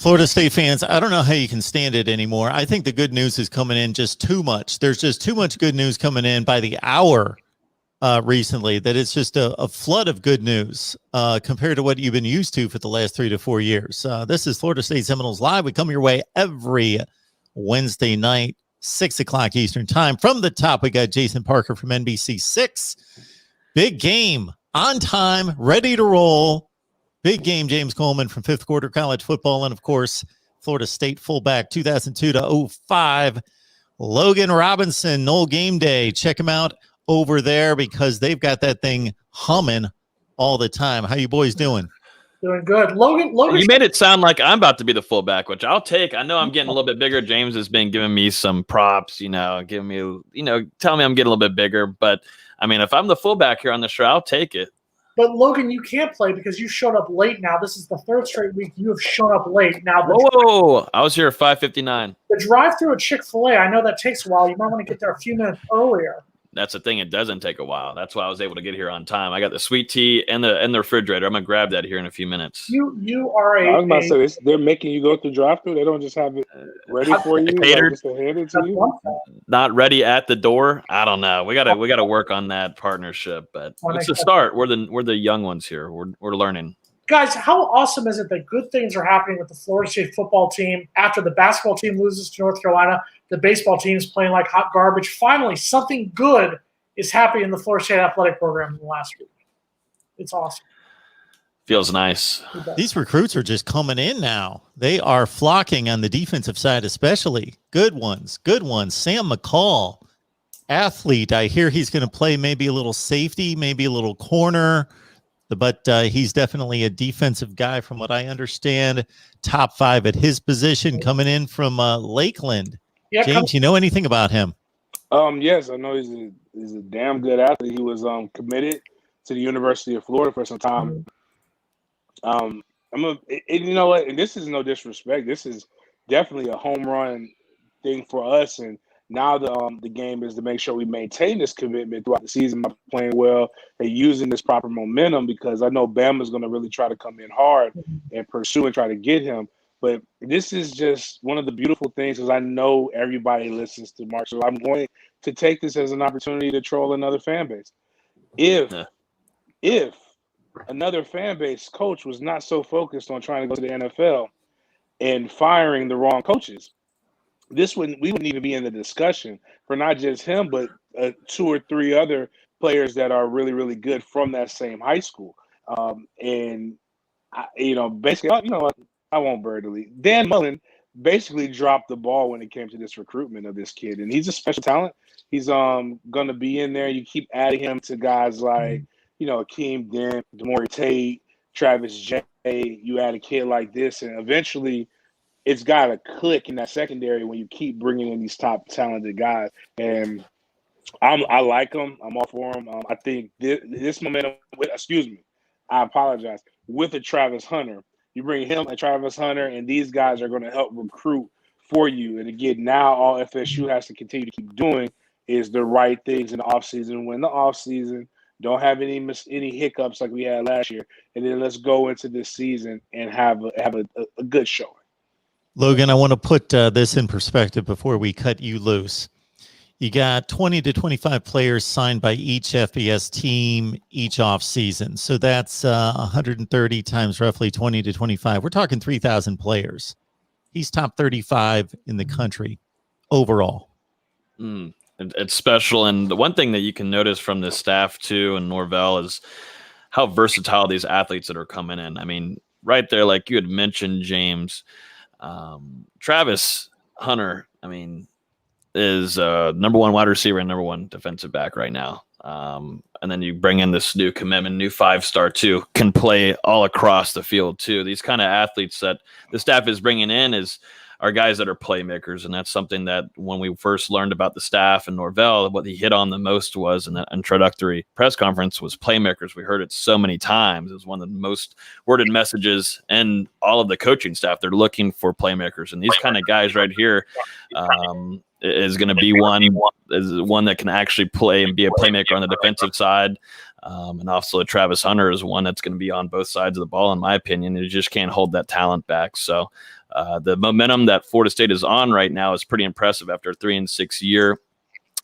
Florida State fans, I don't know how you can stand it anymore. I think the good news is coming in just too much. There's just too much good news coming in by the hour recently that it's just a flood of good news compared to what you've been used to for the last 3 to 4 years. This is Florida State Seminoles Live. We come your way every Wednesday night, 6 o'clock Eastern time. From the top, we got Jason Parker from NBC6. Big game, on time, ready to roll. Big game, James Coleman from Fifth Quarter College Football. And, of course, Florida State fullback 2002 to 05. Logan Robinson, Noel Game Day. Check him out over there because they've got that thing humming all the time. How you boys doing? Doing good. Logan, you made it sound like I'm about to be the fullback, which I'll take. I know I'm getting a little bit bigger. James has been giving me some props, giving me, telling me I'm getting a little bit bigger. But, I mean, if I'm the fullback here on the show, I'll take it. But, Logan, you can't play because you showed up late now. This is the third straight week you have shown up late. Now, Whoa, I was here at 5:59. The drive-through at Chick-fil-A, I know that takes a while. You might want to get there a few minutes earlier. That's the thing. It doesn't take a while. That's why I was able to get here on time. I got the sweet tea and the refrigerator. I'm going to grab that here in a few minutes. You are I was about to say this. They're making you go through drive-thru. They don't just have it ready for you. Catered. Just to hand it to you. Not ready at the door. I don't know. We gotta work on that partnership. But it's a start. We're the young ones here. We're learning. Guys, how awesome is it that good things are happening with the Florida State football team after the basketball team loses to North Carolina? The baseball team is playing like hot garbage. Finally, something good is happening in the Florida State athletic program in the last week. It's awesome. Feels nice. These recruits are just coming in now. They are flocking on the defensive side, especially. Good ones. Sam McCall, athlete. I hear he's going to play maybe a little safety, maybe a little corner. But he's definitely a defensive guy from what I understand. Top 5 at his position coming in from Lakeland. Yeah, James, you know anything about him? Yes, I know he's a damn good athlete. He was committed to the University of Florida for some time. You know what? And this is no disrespect. This is definitely a home run thing for us. And now the game is to make sure we maintain this commitment throughout the season by playing well and using this proper momentum, because I know Bama's going to really try to come in hard and pursue and try to get him. But this is just one of the beautiful things, because I know everybody listens to Mark. So I'm going to take this as an opportunity to troll another fan base. If another fan base coach was not so focused on trying to go to the NFL and firing the wrong coaches, we wouldn't even be in the discussion for not just him, but 2 or 3 other players that are really, really good from that same high school. Basically, I won't bird the lead. Dan Mullen basically dropped the ball when it came to this recruitment of this kid, and he's a special talent. He's going to be in there. You keep adding him to guys like, Akeem Dent, Demore Tate, Travis J. You add a kid like this, and eventually it's got to click in that secondary when you keep bringing in these top talented guys. And I like them. I'm all for them. I think this momentum I apologize. With a Travis Hunter, you bring him and Travis Hunter, and these guys are going to help recruit for you. And again, now all FSU has to continue to keep doing is the right things in the offseason. Win the offseason. Don't have any hiccups like we had last year. And then let's go into this season and have a good showing. Logan, I want to put this in perspective before we cut you loose. You got 20 to 25 players signed by each FBS team each offseason. So that's 130 times roughly 20 to 25. We're talking 3,000 players. He's top 35 in the country overall. It's special. And the one thing that you can notice from the staff, too, and Norvell is how versatile these athletes that are coming in. I mean, right there, like you had mentioned, James, Travis Hunter, is number 1 wide receiver and number 1 defensive back right now. And then you bring in this new commitment, new 5-star too, can play all across the field too. These kind of athletes that the staff is bringing in are guys that are playmakers. And that's something that when we first learned about the staff and Norvell, what he hit on the most was in the introductory press conference was playmakers. We heard it so many times. It was one of the most worded messages, and all of the coaching staff, they're looking for playmakers. And these kind of guys right here is going to be one that can actually play and be a playmaker on the defensive side. And also Travis Hunter is one that's going to be on both sides of the ball, in my opinion. You just can't hold that talent back. So The momentum that Florida State is on right now is pretty impressive after a 3-6 year.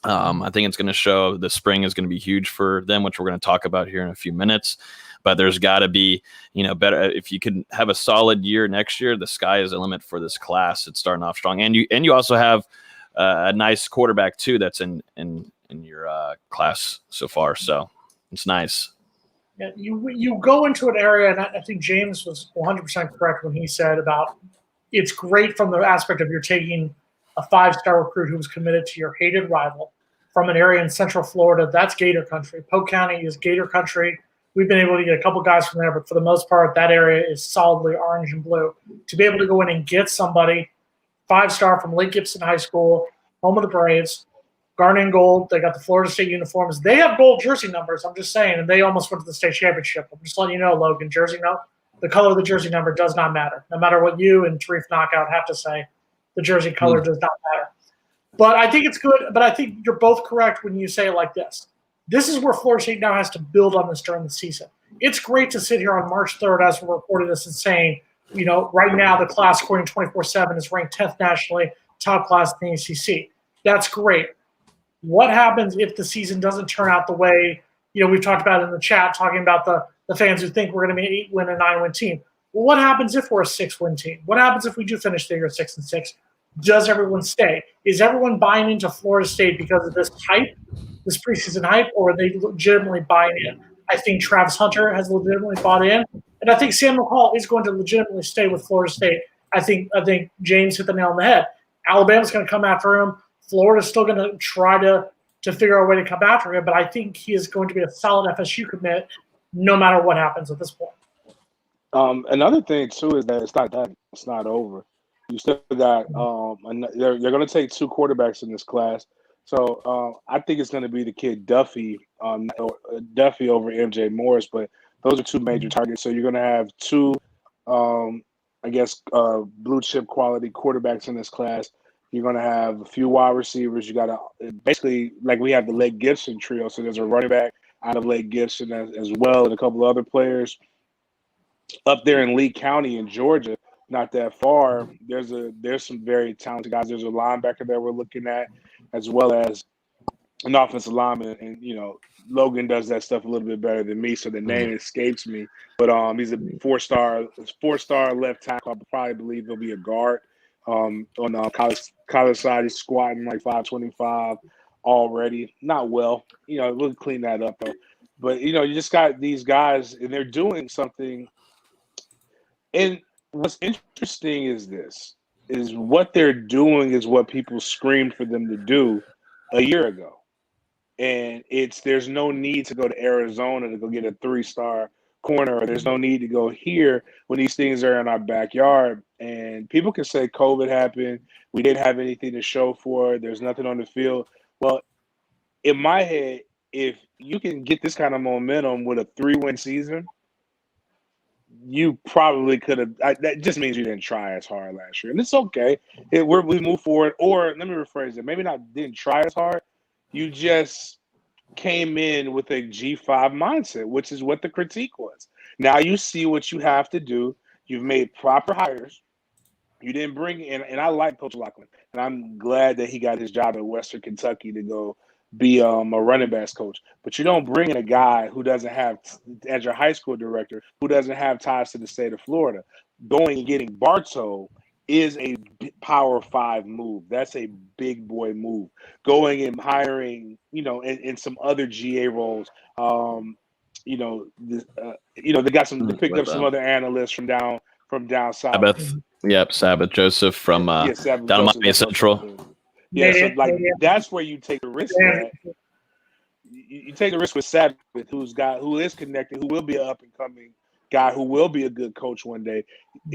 I think it's going to show the spring is going to be huge for them, which we're going to talk about here in a few minutes. But there's got to be, better. If you can have a solid year next year, the sky is the limit for this class. It's starting off strong, and you also have a nice quarterback too that's in your class so far. So it's nice. Yeah, you go into an area, and I think James was 100% correct when he said about it's great from the aspect of you're taking a 5-star recruit who's committed to your hated rival from an area in Central Florida. That's Gator country. Polk County is Gator country. We've been able to get a couple guys from there, but for the most part, that area is solidly orange and blue. To be able to go in and get somebody 5-star from Lake Gibson High School, home of the Braves, garnet and gold. They got the Florida State uniforms. They have gold jersey numbers, I'm just saying, and they almost went to the state championship. I'm just letting you know, Logan, the color of the jersey number does not matter. No matter what you and Tarif Knockout have to say, the jersey color does not matter. But I think it's good. But I think you're both correct when you say it like this. This is where Florida State now has to build on this during the season. It's great to sit here on March 3rd as we're reporting this and saying, right now the class, according to 24/7, is ranked 10th nationally, top class in the ACC. That's great. What happens if the season doesn't turn out the way, we've talked about in the chat, talking about the fans who think we're going to be an 8-win and 9-win team. Well, what happens if we're a 6-win team? What happens if we do finish the year 6-6? Does everyone stay? Is everyone buying into Florida State because of this hype, this preseason hype, or are they legitimately buying in? I think Travis Hunter has legitimately bought in, and I think Sam McCall is going to legitimately stay with Florida State. I think James hit the nail on the head. Alabama's going to come after him. Florida's still going to try to figure out a way to come after him, but I think he is going to be a solid FSU commit no matter what happens at this point. Another thing too is that it's not over. You still got they're going to take 2 quarterbacks in this class. So I think it's going to be the kid Duffy over MJ Morris, but those are 2 major targets. So you're going to have 2 blue chip quality quarterbacks in this class. You're going to have a few wide receivers. You got to basically, like we have the Lake Gibson trio. So there's a running back out of Lake Gibson as well, and a couple of other players up there in Lee County in Georgia, not that far. There's some very talented guys. There's a linebacker that we're looking at, as well as an offensive lineman. And Logan does that stuff a little bit better than me, so the name escapes me. But he's a 4-star left tackle. I probably believe he'll be a guard. On the college side, he's squatting like 525 already. Not well. We'll clean that up though. But you just got these guys, and they're doing something. And what's interesting is what they're doing is what people screamed for them to do a year ago. And there's no need to go to Arizona to go get a 3-star corner, or there's no need to go here when these things are in our backyard. And people can say COVID happened, we didn't have anything to show for it, there's nothing on the field. Well, in my head, if you can get this kind of momentum with a 3-win season, you probably could have. That just means you didn't try as hard last year, and it's okay. We move forward. Or let me rephrase it: maybe didn't try as hard. You just came in with a G5 mindset, which is what the critique was. Now you see what you have to do. You've made proper hires. You didn't bring in, and I like Coach Loughlin, and I'm glad that he got his job at Western Kentucky to go be a running backs coach. But you don't bring in a guy who doesn't have, as your high school director, who doesn't have ties to the state of Florida. Going and getting Bartow is a Power 5 move. That's a big boy move. Going and hiring, in some other GA roles. They got some. They picked up some other analysts from down south. Sabbath, Sabbath Joseph from Sabbath down Joseph, Miami Central. Yeah, so that's where you take the risk. You take a risk with Sabbath, who is connected, who will be an up and coming guy, who will be a good coach one day.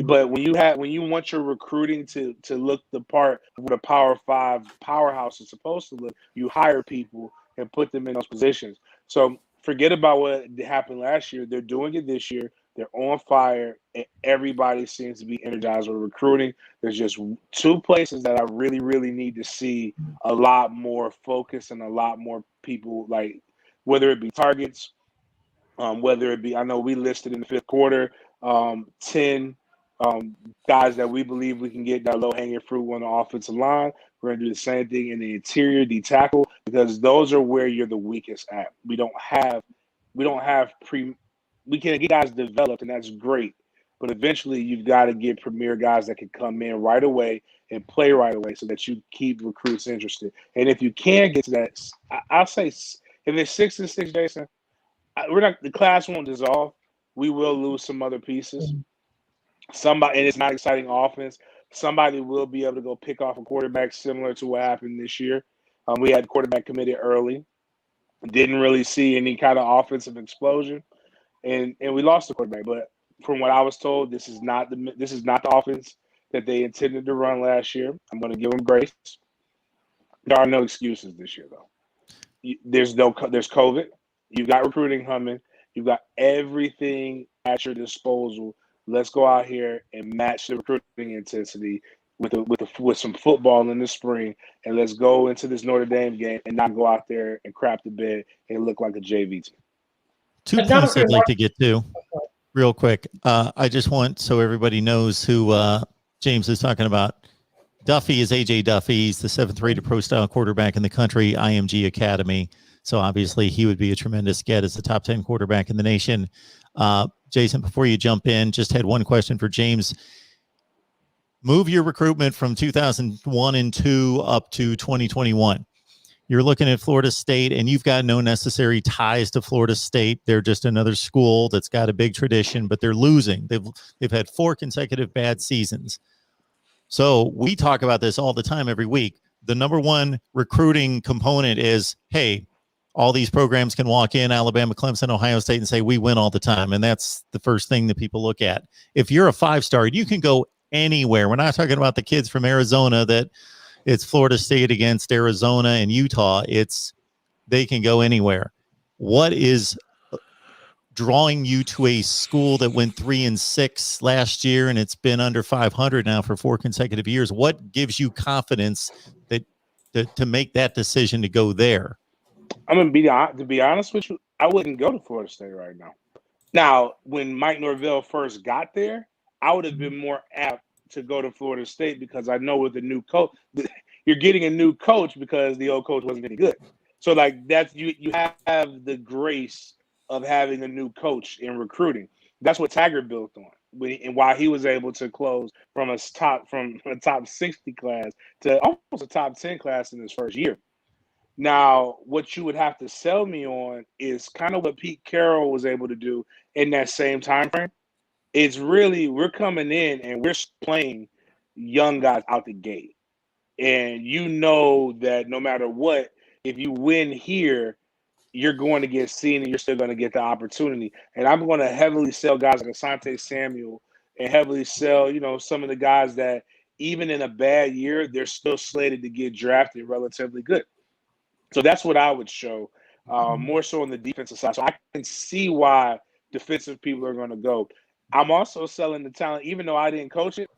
But when you want your recruiting to look the part of what a Power 5 powerhouse is supposed to look, you hire people and put them in those positions. So forget about what happened last year. They're doing it this year. They're on fire, and everybody seems to be energized with recruiting. There's just 2 places that I really, really need to see a lot more focus and a lot more people, like whether it be targets, whether it be, I know we listed in the 5th quarter 10 Guys that we believe we can get that low-hanging fruit on the offensive line. We're going to do the same thing in the interior, D tackle, because those are where you're the weakest at. We can get guys developed, and that's great. But eventually, you've got to get premier guys that can come in right away and play right away so that you keep recruits interested. And if you can get to that, I'll say if it's 6-6, Jason, the class won't dissolve. We will lose some other pieces. And it's not exciting offense. Somebody will be able to go pick off a quarterback similar to what happened this year. We had quarterback committed early. Didn't really see any kind of offensive explosion. And we lost the quarterback. But from what I was told, this is not the offense that they intended to run last year. I'm going to give them grace. There are no excuses this year, though. There's COVID. You've got recruiting humming. You've got everything at your disposal. Let's go out here and match the recruiting intensity with some football in the spring, and let's go into this Notre Dame game and not go out there and crap the bed and look like a JV team. 2 points I'd like to get to real quick. I just want so everybody knows who James is talking about. Duffy is AJ Duffy. He's the 7th-rated pro-style quarterback in the country, IMG Academy. So obviously he would be a tremendous get as the top 10 quarterback in the nation. Jason, before you jump in, just had one question for James. Move your recruitment from 2001 and 2 up to 2021. You're looking at Florida State, and you've got no necessary ties to Florida State. They're just another school that's got a big tradition, but they're losing. They've had 4 consecutive bad seasons. So we talk about this all the time every week. The number one recruiting component is, hey, all these programs can walk in, Alabama, Clemson, Ohio State, and say, we win all the time. And that's the first thing that people look at. If you're a 5-star, you can go anywhere. We're not talking about the kids from Arizona that it's Florida State against Arizona and Utah. They can go anywhere. What is drawing you to a school that went 3-6 last year and it's been under 500 now for 4 consecutive years? What gives you confidence that to make that decision to go there? I'm going to be honest with you, I wouldn't go to Florida State right now. Now, when Mike Norvell first got there, I would have been more apt to go to Florida State because I know with the new coach, you're getting a new coach because the old coach wasn't any good. So like that's you have the grace of having a new coach in recruiting. That's what Taggart built on, and why he was able to close from a top 60 class to almost a top 10 class in his first year. Now, what you would have to sell me on is kind of what Pete Carroll was able to do in that same time frame. It's really we're coming in and we're playing young guys out the gate. And you know that no matter what, if you win here, you're going to get seen and you're still going to get the opportunity. And I'm going to heavily sell guys like Asante Samuel and heavily sell, some of the guys that even in a bad year, they're still slated to get drafted relatively good. So that's what I would show, more so on the defensive side. So I can see why defensive people are going to go. I'm also selling the talent, even though I didn't coach it.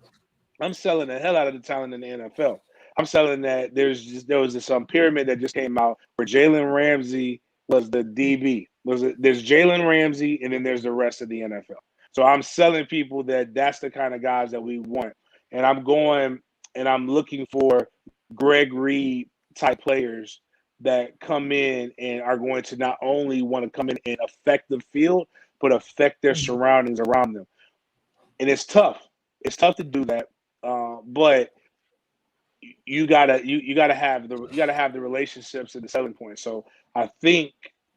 I'm selling the hell out of the talent in the NFL. I'm selling that there was this pyramid that just came out where Jalen Ramsey was the DB. There's Jalen Ramsey, and then there's the rest of the NFL. So I'm selling people that's the kind of guys that we want. And I'm going and I'm looking for Greg Reed type players that come in and are going to not only want to come in and affect the field, but affect their surroundings around them. And it's tough. It's tough to do that. But you gotta have the relationships and the selling point. So I think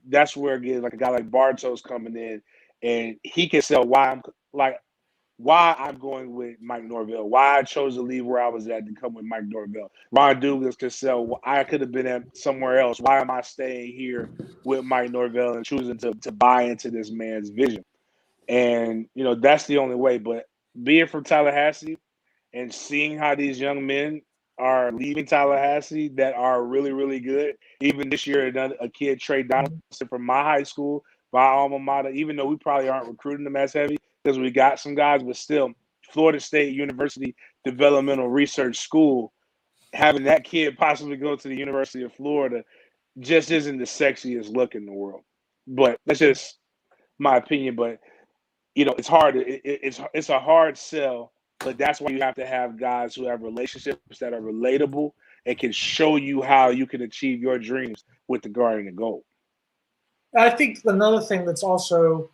that's where again, like a guy like Bartow's coming in, and he can sell why I'm going with Mike Norvell, why I chose to leave where I was at to come with Mike Norvell. Ron Douglas can sell I could have been at somewhere else. Why am I staying here with Mike Norvell and choosing to buy into this man's vision? And that's the only way. But being from Tallahassee and seeing how these young men are leaving Tallahassee that are really, really good. Even this year, a kid, Trey Donaldson from my high school, my alma mater, even though we probably aren't recruiting them as heavy because we got some guys, but still, Florida State University Developmental Research School, having that kid possibly go to the University of Florida just isn't the sexiest look in the world. But that's just my opinion. But, it's hard. It's a hard sell But that's why you have to have guys who have relationships that are relatable and can show you how you can achieve your dreams with the guard and the goal. I think another thing that's also,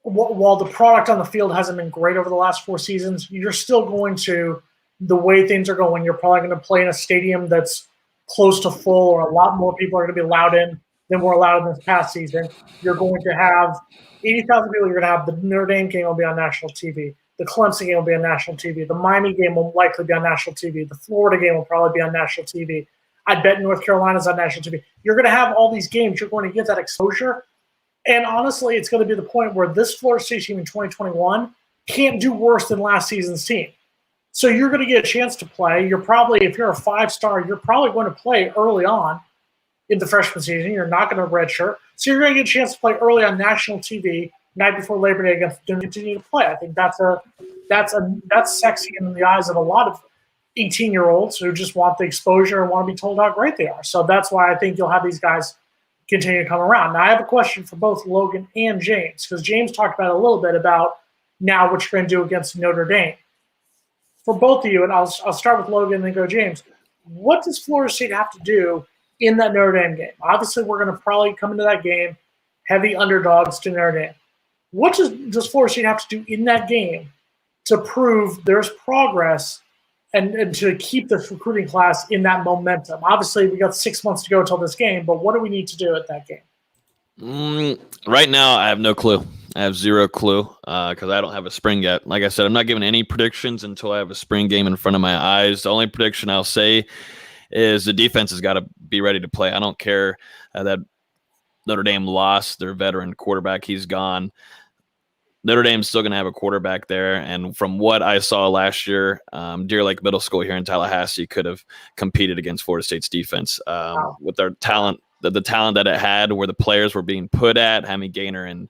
while the product on the field hasn't been great over the last 4 seasons, you're still going to, the way things are going, you're probably going to play in a stadium that's close to full, or a lot more people are going to be allowed in than were allowed in this past season. You're going to have 80,000 people. You're going to have the Notre Dame game will be on national TV. The Clemson game will be on national TV. The Miami game will likely be on national TV. The Florida game will probably be on national TV. I bet North Carolina's on national TV. You're going to have all these games. You're going to get that exposure. And honestly, it's going to be the point where this Florida State team in 2021 can't do worse than last season's team. So you're going to get a chance to play. You're probably, if you're a 5-star, you're probably going to play early on in the freshman season. You're not going to redshirt. So you're going to get a chance to play early on national TV night before Labor Day against and continue to play. I think that's sexy in the eyes of a lot of 18-year-olds who just want the exposure and want to be told how great they are. So that's why I think you'll have these guys continue to come around. Now, I have a question for both Logan and James, because James talked about a little bit about now what you're going to do against Notre Dame. For both of you, and I'll start with Logan and then go James, what does Florida State have to do in that Notre Dame game? Obviously, we're going to probably come into that game heavy underdogs to Notre Dame. What does Florida State have to do in that game to prove there's progress and to keep this recruiting class in that momentum? Obviously, we got 6 months to go until this game, but what do we need to do at that game? Right now, I have no clue. I have zero clue because I don't have a spring yet. Like I said, I'm not giving any predictions until I have a spring game in front of my eyes. The only prediction I'll say is the defense has got to be ready to play. I don't care that Notre Dame lost their veteran quarterback. He's gone. Notre Dame's still going to have a quarterback there. And from what I saw last year, Deer Lake Middle School here in Tallahassee could have competed against Florida State's defense with their talent, the talent that it had, where the players were being put at, Hammy Gaynor and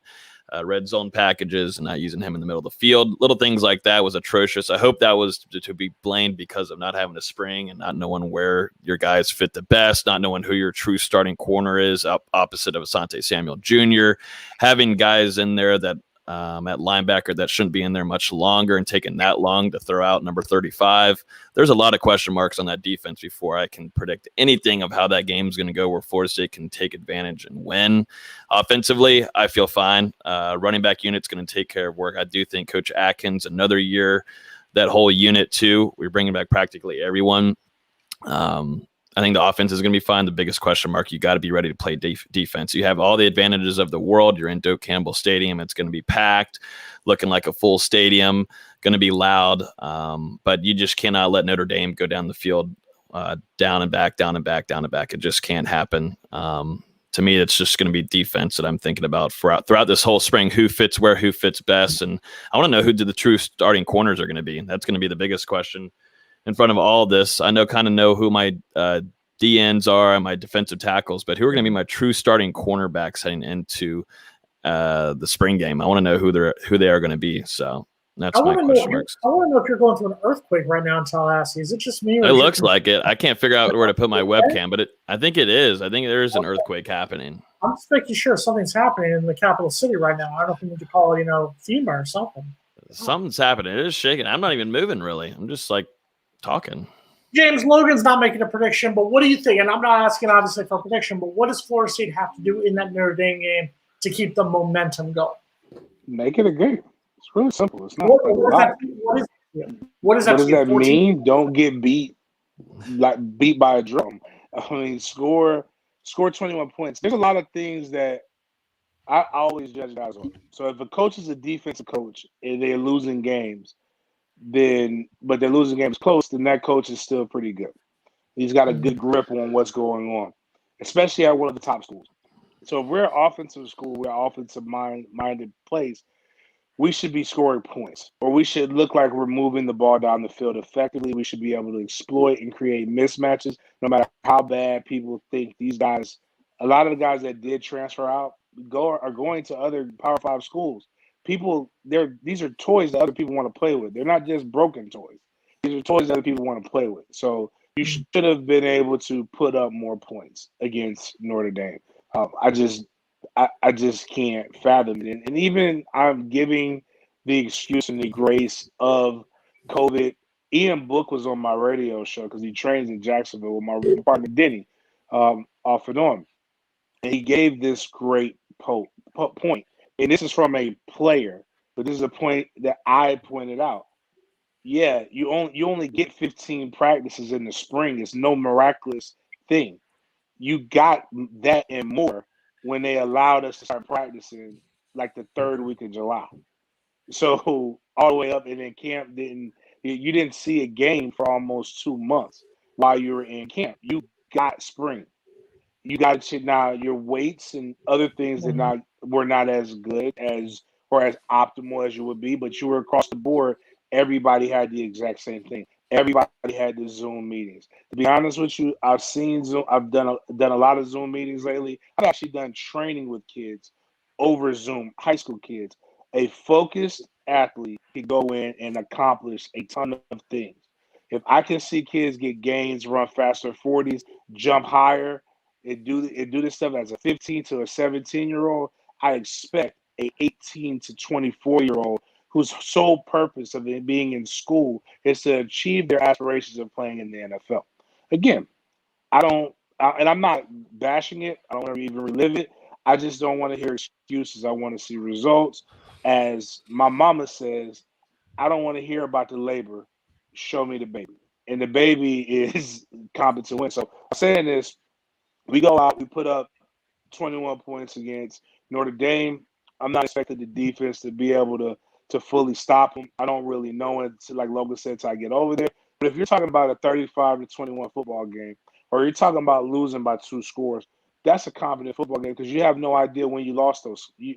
red zone packages and not using him in the middle of the field. Little things like that was atrocious. I hope that was to be blamed because of not having a spring and not knowing where your guys fit the best, not knowing who your true starting corner is opposite of Asante Samuel Jr., having guys in there that at linebacker that shouldn't be in there much longer and taking that long to throw out number 35. There's a lot of question marks on that defense before I can predict anything of how that game is going to go, where Florida State can take advantage and win. Offensively, I feel fine. Running back unit's going to take care of work. I do think Coach Atkins, another year, that whole unit too, we're bringing back practically everyone. I think the offense is going to be fine. The biggest question mark, you got to be ready to play defense. You have all the advantages of the world. You're in Doak Campbell Stadium. It's going to be packed, looking like a full stadium, going to be loud. But you just cannot let Notre Dame go down the field, down and back, down and back, down and back. It just can't happen. To me, it's just going to be defense that I'm thinking about throughout this whole spring, who fits where, who fits best. And I want to know who the true starting corners are going to be. That's going to be the biggest question in front of all this. I kind of know who my DNs are and my defensive tackles, but who are going to be my true starting cornerbacks heading into the spring game? I want to know who they are going to be. So that's my question marks. I want to know if you're going through an earthquake right now in Tallahassee. Is it just me? It looks like it. I can't figure out where to put my webcam, but I think it is. I think there is an earthquake happening. I'm just making sure something's happening in the capital city right now. I don't know if we need to call it, FEMA or something. Something's happening. It is shaking. I'm not even moving really. I'm just like talking. James, Logan's not making a prediction, but what do you think? And I'm not asking obviously for a prediction, but what does Florida State have to do in that Notre Dame game to keep the momentum going? Make it a game. It's really simple. It's not what does that mean? Don't get beat by a drum. I mean, score 21 points. There's a lot of things that I always judge guys on. So if a coach is a defensive coach and they're losing games, but they're losing games close, then that coach is still pretty good. He's got a good grip on what's going on, especially at one of the top schools. So if we're an offensive school, we're an offensive-minded place, we should be scoring points, or we should look like we're moving the ball down the field effectively. We should be able to exploit and create mismatches, no matter how bad people think these guys. A lot of the guys that did transfer out are going to other Power 5 schools. These are toys that other people want to play with. They're not just broken toys. These are toys that other people want to play with. So you should have been able to put up more points against Notre Dame. I just can't fathom it. And even I'm giving the excuse and the grace of COVID. Ian Book was on my radio show because he trains in Jacksonville with my partner Denny, off and on. And he gave this great point. And this is from a player, but this is a point that I pointed out. Yeah, you only get 15 practices in the spring. It's no miraculous thing. You got that and more when they allowed us to start practicing like the third week of July. So all the way up, and then camp you didn't see a game for almost 2 months while you were in camp. You got spring. You got now your weights and other things that were not as good as or as optimal as you would be, but you were across the board. Everybody had the exact same thing. Everybody had the Zoom meetings. To be honest with you, I've seen Zoom. I've done a lot of Zoom meetings lately. I've actually done training with kids over Zoom, high school kids. A focused athlete can go in and accomplish a ton of things. If I can see kids get gains, run faster 40s, jump higher, and do this stuff as a 15 to a 17-year-old, I expect a 18 to 24-year-old whose sole purpose of it being in school is to achieve their aspirations of playing in the NFL. Again, and I'm not bashing it. I don't want to even relive it. I just don't want to hear excuses. I want to see results. As my mama says, I don't want to hear about the labor. Show me the baby. And the baby is competent to win. So I'm saying this, we go out, we put up 21 points against Notre Dame. I'm not expecting the defense to be able to fully stop them. I don't really know it, like Logan said, until I get over there. But if you're talking about a 35-21 football game, or you're talking about losing by 2 scores, that's a competent football game because you have no idea when you lost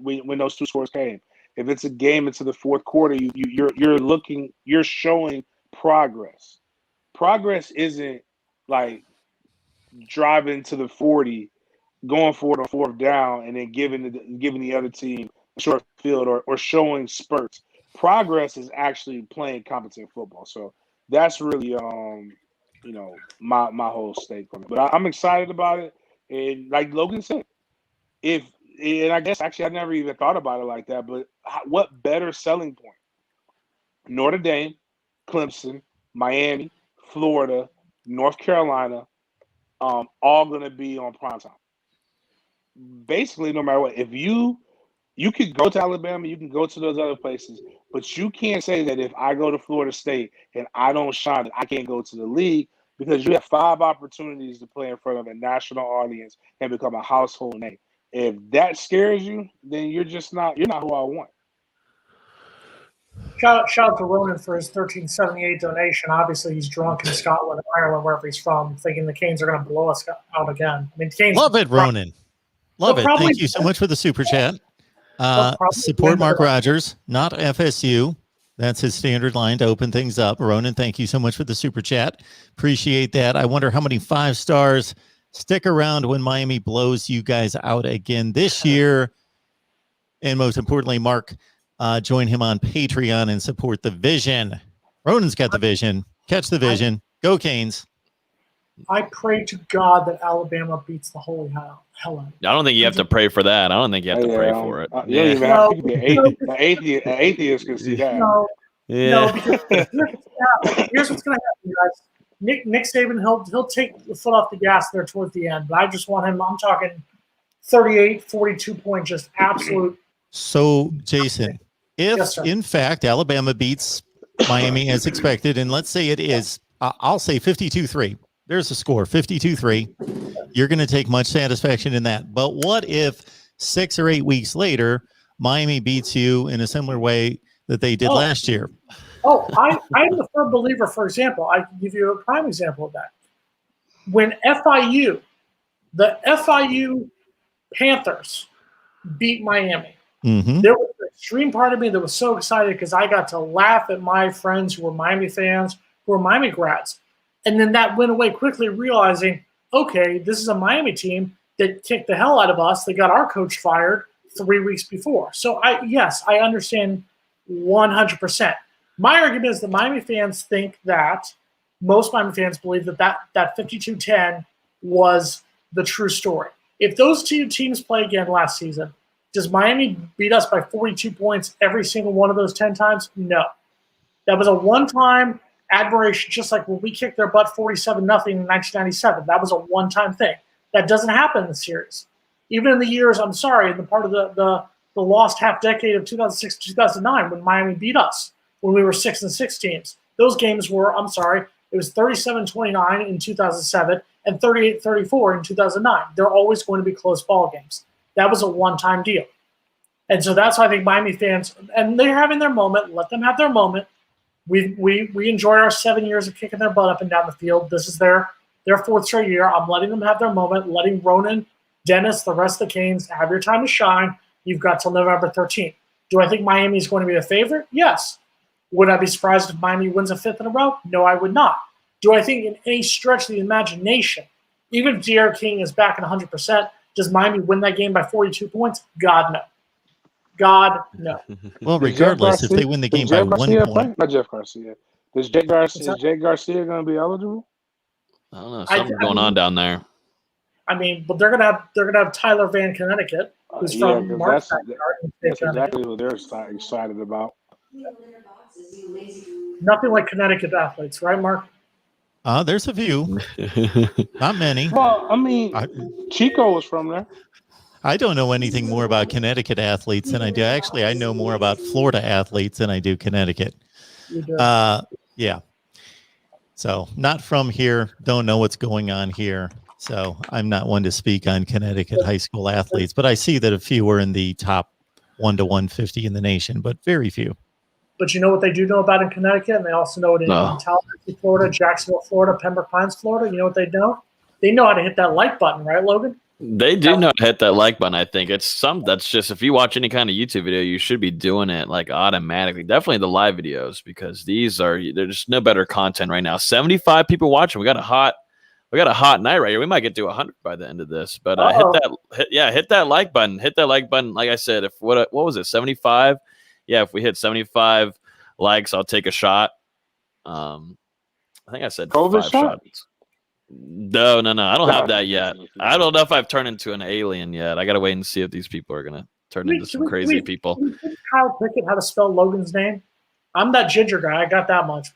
when those 2 scores came. If it's a game into the fourth quarter, you're showing progress. Progress isn't like driving to the 40, going for it on 4th down, and then giving the other team a short field or showing spurts. Progress is actually playing competent football. So that's really my whole stake on it. But I'm excited about it. And like Logan said, and I guess actually I never even thought about it like that, but what better selling point? Notre Dame, Clemson, Miami, Florida, North Carolina, all going to be on primetime. Basically, no matter what, if you could go to Alabama, you can go to those other places, but you can't say that if I go to Florida State and I don't shine, I can't go to the league because you have 5 opportunities to play in front of a national audience and become a household name. If that scares you, then you're not who I want. Shout out to Ronin for his $13.78 donation. Obviously, he's drunk in Scotland, Ireland, wherever he's from, thinking the Canes are going to blow us out again. I mean, Canes love it, Ronin. Love it. Thank you so much for the super chat. Support Mark Rogers, not FSU. That's his standard line to open things up. Ronan, thank you so much for the super chat. Appreciate that. I wonder how many 5 stars stick around when Miami blows you guys out again this year. And most importantly, Mark, join him on Patreon and support the vision. Ronan's got the vision. Catch the vision. Go Canes. I pray to God that Alabama beats the holy hell out. I don't think you have to pray for that. I don't think you have to pray for it. You don't even have to be an atheist. An atheist can see that. No, because here's what's going to happen, guys. Nick Saban, he'll take the foot off the gas there towards the end, but I just want him. I'm talking 38, 42 point, just absolute. So, Jason, if in fact Alabama beats Miami as expected, and let's say it is, I'll say 52-3. There's a score, 52-3. You're going to take much satisfaction in that. But what if 6 or 8 weeks later, Miami beats you in a similar way that they did last year? I'm a firm believer, for example, I can give you a prime example of that. When the FIU Panthers beat Miami, there was an extreme part of me that was so excited because I got to laugh at my friends who were Miami fans, who were Miami grads. And then that went away quickly, realizing, okay, this is a Miami team that kicked the hell out of us. They got our coach fired 3 weeks before. So, I understand 100%. My argument is that Miami fans think that most Miami fans believe that 52-10 was the true story. If those 2 teams play again last season, does Miami beat us by 42 points every single one of those 10 times? No. That was a one-time admiration, just like when we kicked their butt 47-0 in 1997. That was a one-time thing. That doesn't happen in the series. Even in the years, I'm sorry, in the part of the lost half decade of 2006 to 2009 when Miami beat us, when we were 6-6 teams. Those games were, I'm sorry, it was 37-29 in 2007 and 38-34 in 2009. They're always going to be close ball games. That was a one-time deal. And so that's why I think Miami fans, and they're having their moment, let them have their moment. We enjoy our 7 years of kicking their butt up and down the field. This is their fourth straight year. I'm letting them have their moment, letting Ronin, Dennis, the rest of the Canes have your time to shine. You've got till November 13th. Do I think Miami is going to be the favorite? Yes. Would I be surprised if Miami wins a fifth in a row? No, I would not. Do I think in any stretch of the imagination, even if De'Aaron King is back at 100%, does Miami win that game by 42 points? God, no. God, no. Well, regardless, if they win the game by 1 point. Not Jeff Garcia. Is Jake Garcia going to be eligible? I don't know. Something's going on down there. I mean, but they're gonna have Tyler Van Connecticut, who's from Mark's backyard. That's exactly what they're excited about. Nothing like Connecticut athletes, right, Mark? There's a few. Not many. Well, I mean, Chico was from there. I don't know anything more about Connecticut athletes than I do. Actually, I know more about Florida athletes than I do Connecticut. You do. Yeah. So not from here. Don't know what's going on here. So I'm not one to speak on Connecticut high school athletes, but I see that a few are in the top 1 to 150 in the nation, but very few. But you know what they do know about in Connecticut, and they also know it in Tallahassee, Florida, Jacksonville, Florida, Pembroke Pines, Florida. You know what they know? They know how to hit that like button, right, Logan? They do know how to hit that like button. I think it's that's just, if you watch any kind of YouTube video, you should be doing it like automatically. Definitely the live videos, because there's no better content right now. 75 people watching. We got a hot night right here. We might get to 100 by the end of this. But hit that like button. Hit that like button. Like I said, if what was it, 75? Yeah, if we hit 75 likes, I'll take a shot. I think I said COVID 5 shots. No. I don't have that yet. I don't know if I've turned into an alien yet. I got to wait and see if these people are going to turn into some crazy people. Can we teach Kyle Pickett how to spell Logan's name? I'm that ginger guy. I got that much.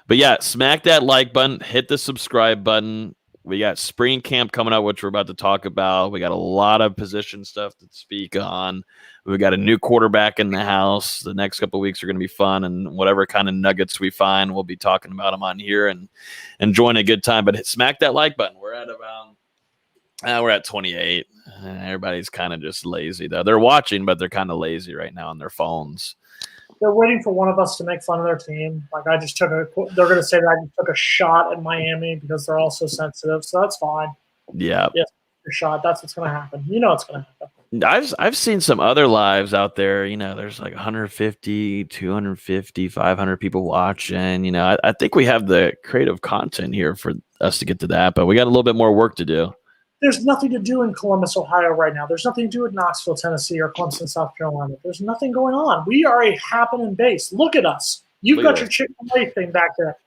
But yeah, smack that like button. Hit the subscribe button. We got spring camp coming up, which we're about to talk about. We got a lot of position stuff to speak on. We got a new quarterback in the house. The next couple of weeks are going to be fun, and whatever kind of nuggets we find, we'll be talking about them on here and enjoying a good time. But smack that like button. We're at 28. Everybody's kind of just lazy, though. They're watching, but they're kind of lazy right now on their phones. They're waiting for one of us to make fun of their team. Like they're going to say that I just took a shot at Miami because they're all so sensitive. So that's fine. Yeah. Yes, a shot. That's what's going to happen. You know what's going to happen. I've seen some other lives out there. There's like 150, 250, 500 people watching. I think we have the creative content here for us to get to that, but we got a little bit more work to do. There's nothing to do in Columbus, Ohio right now. There's nothing to do in Knoxville, Tennessee, or Clemson, South Carolina. There's nothing going on. We are a happening base. Look at us. You've got your Chick-fil-A thing back there.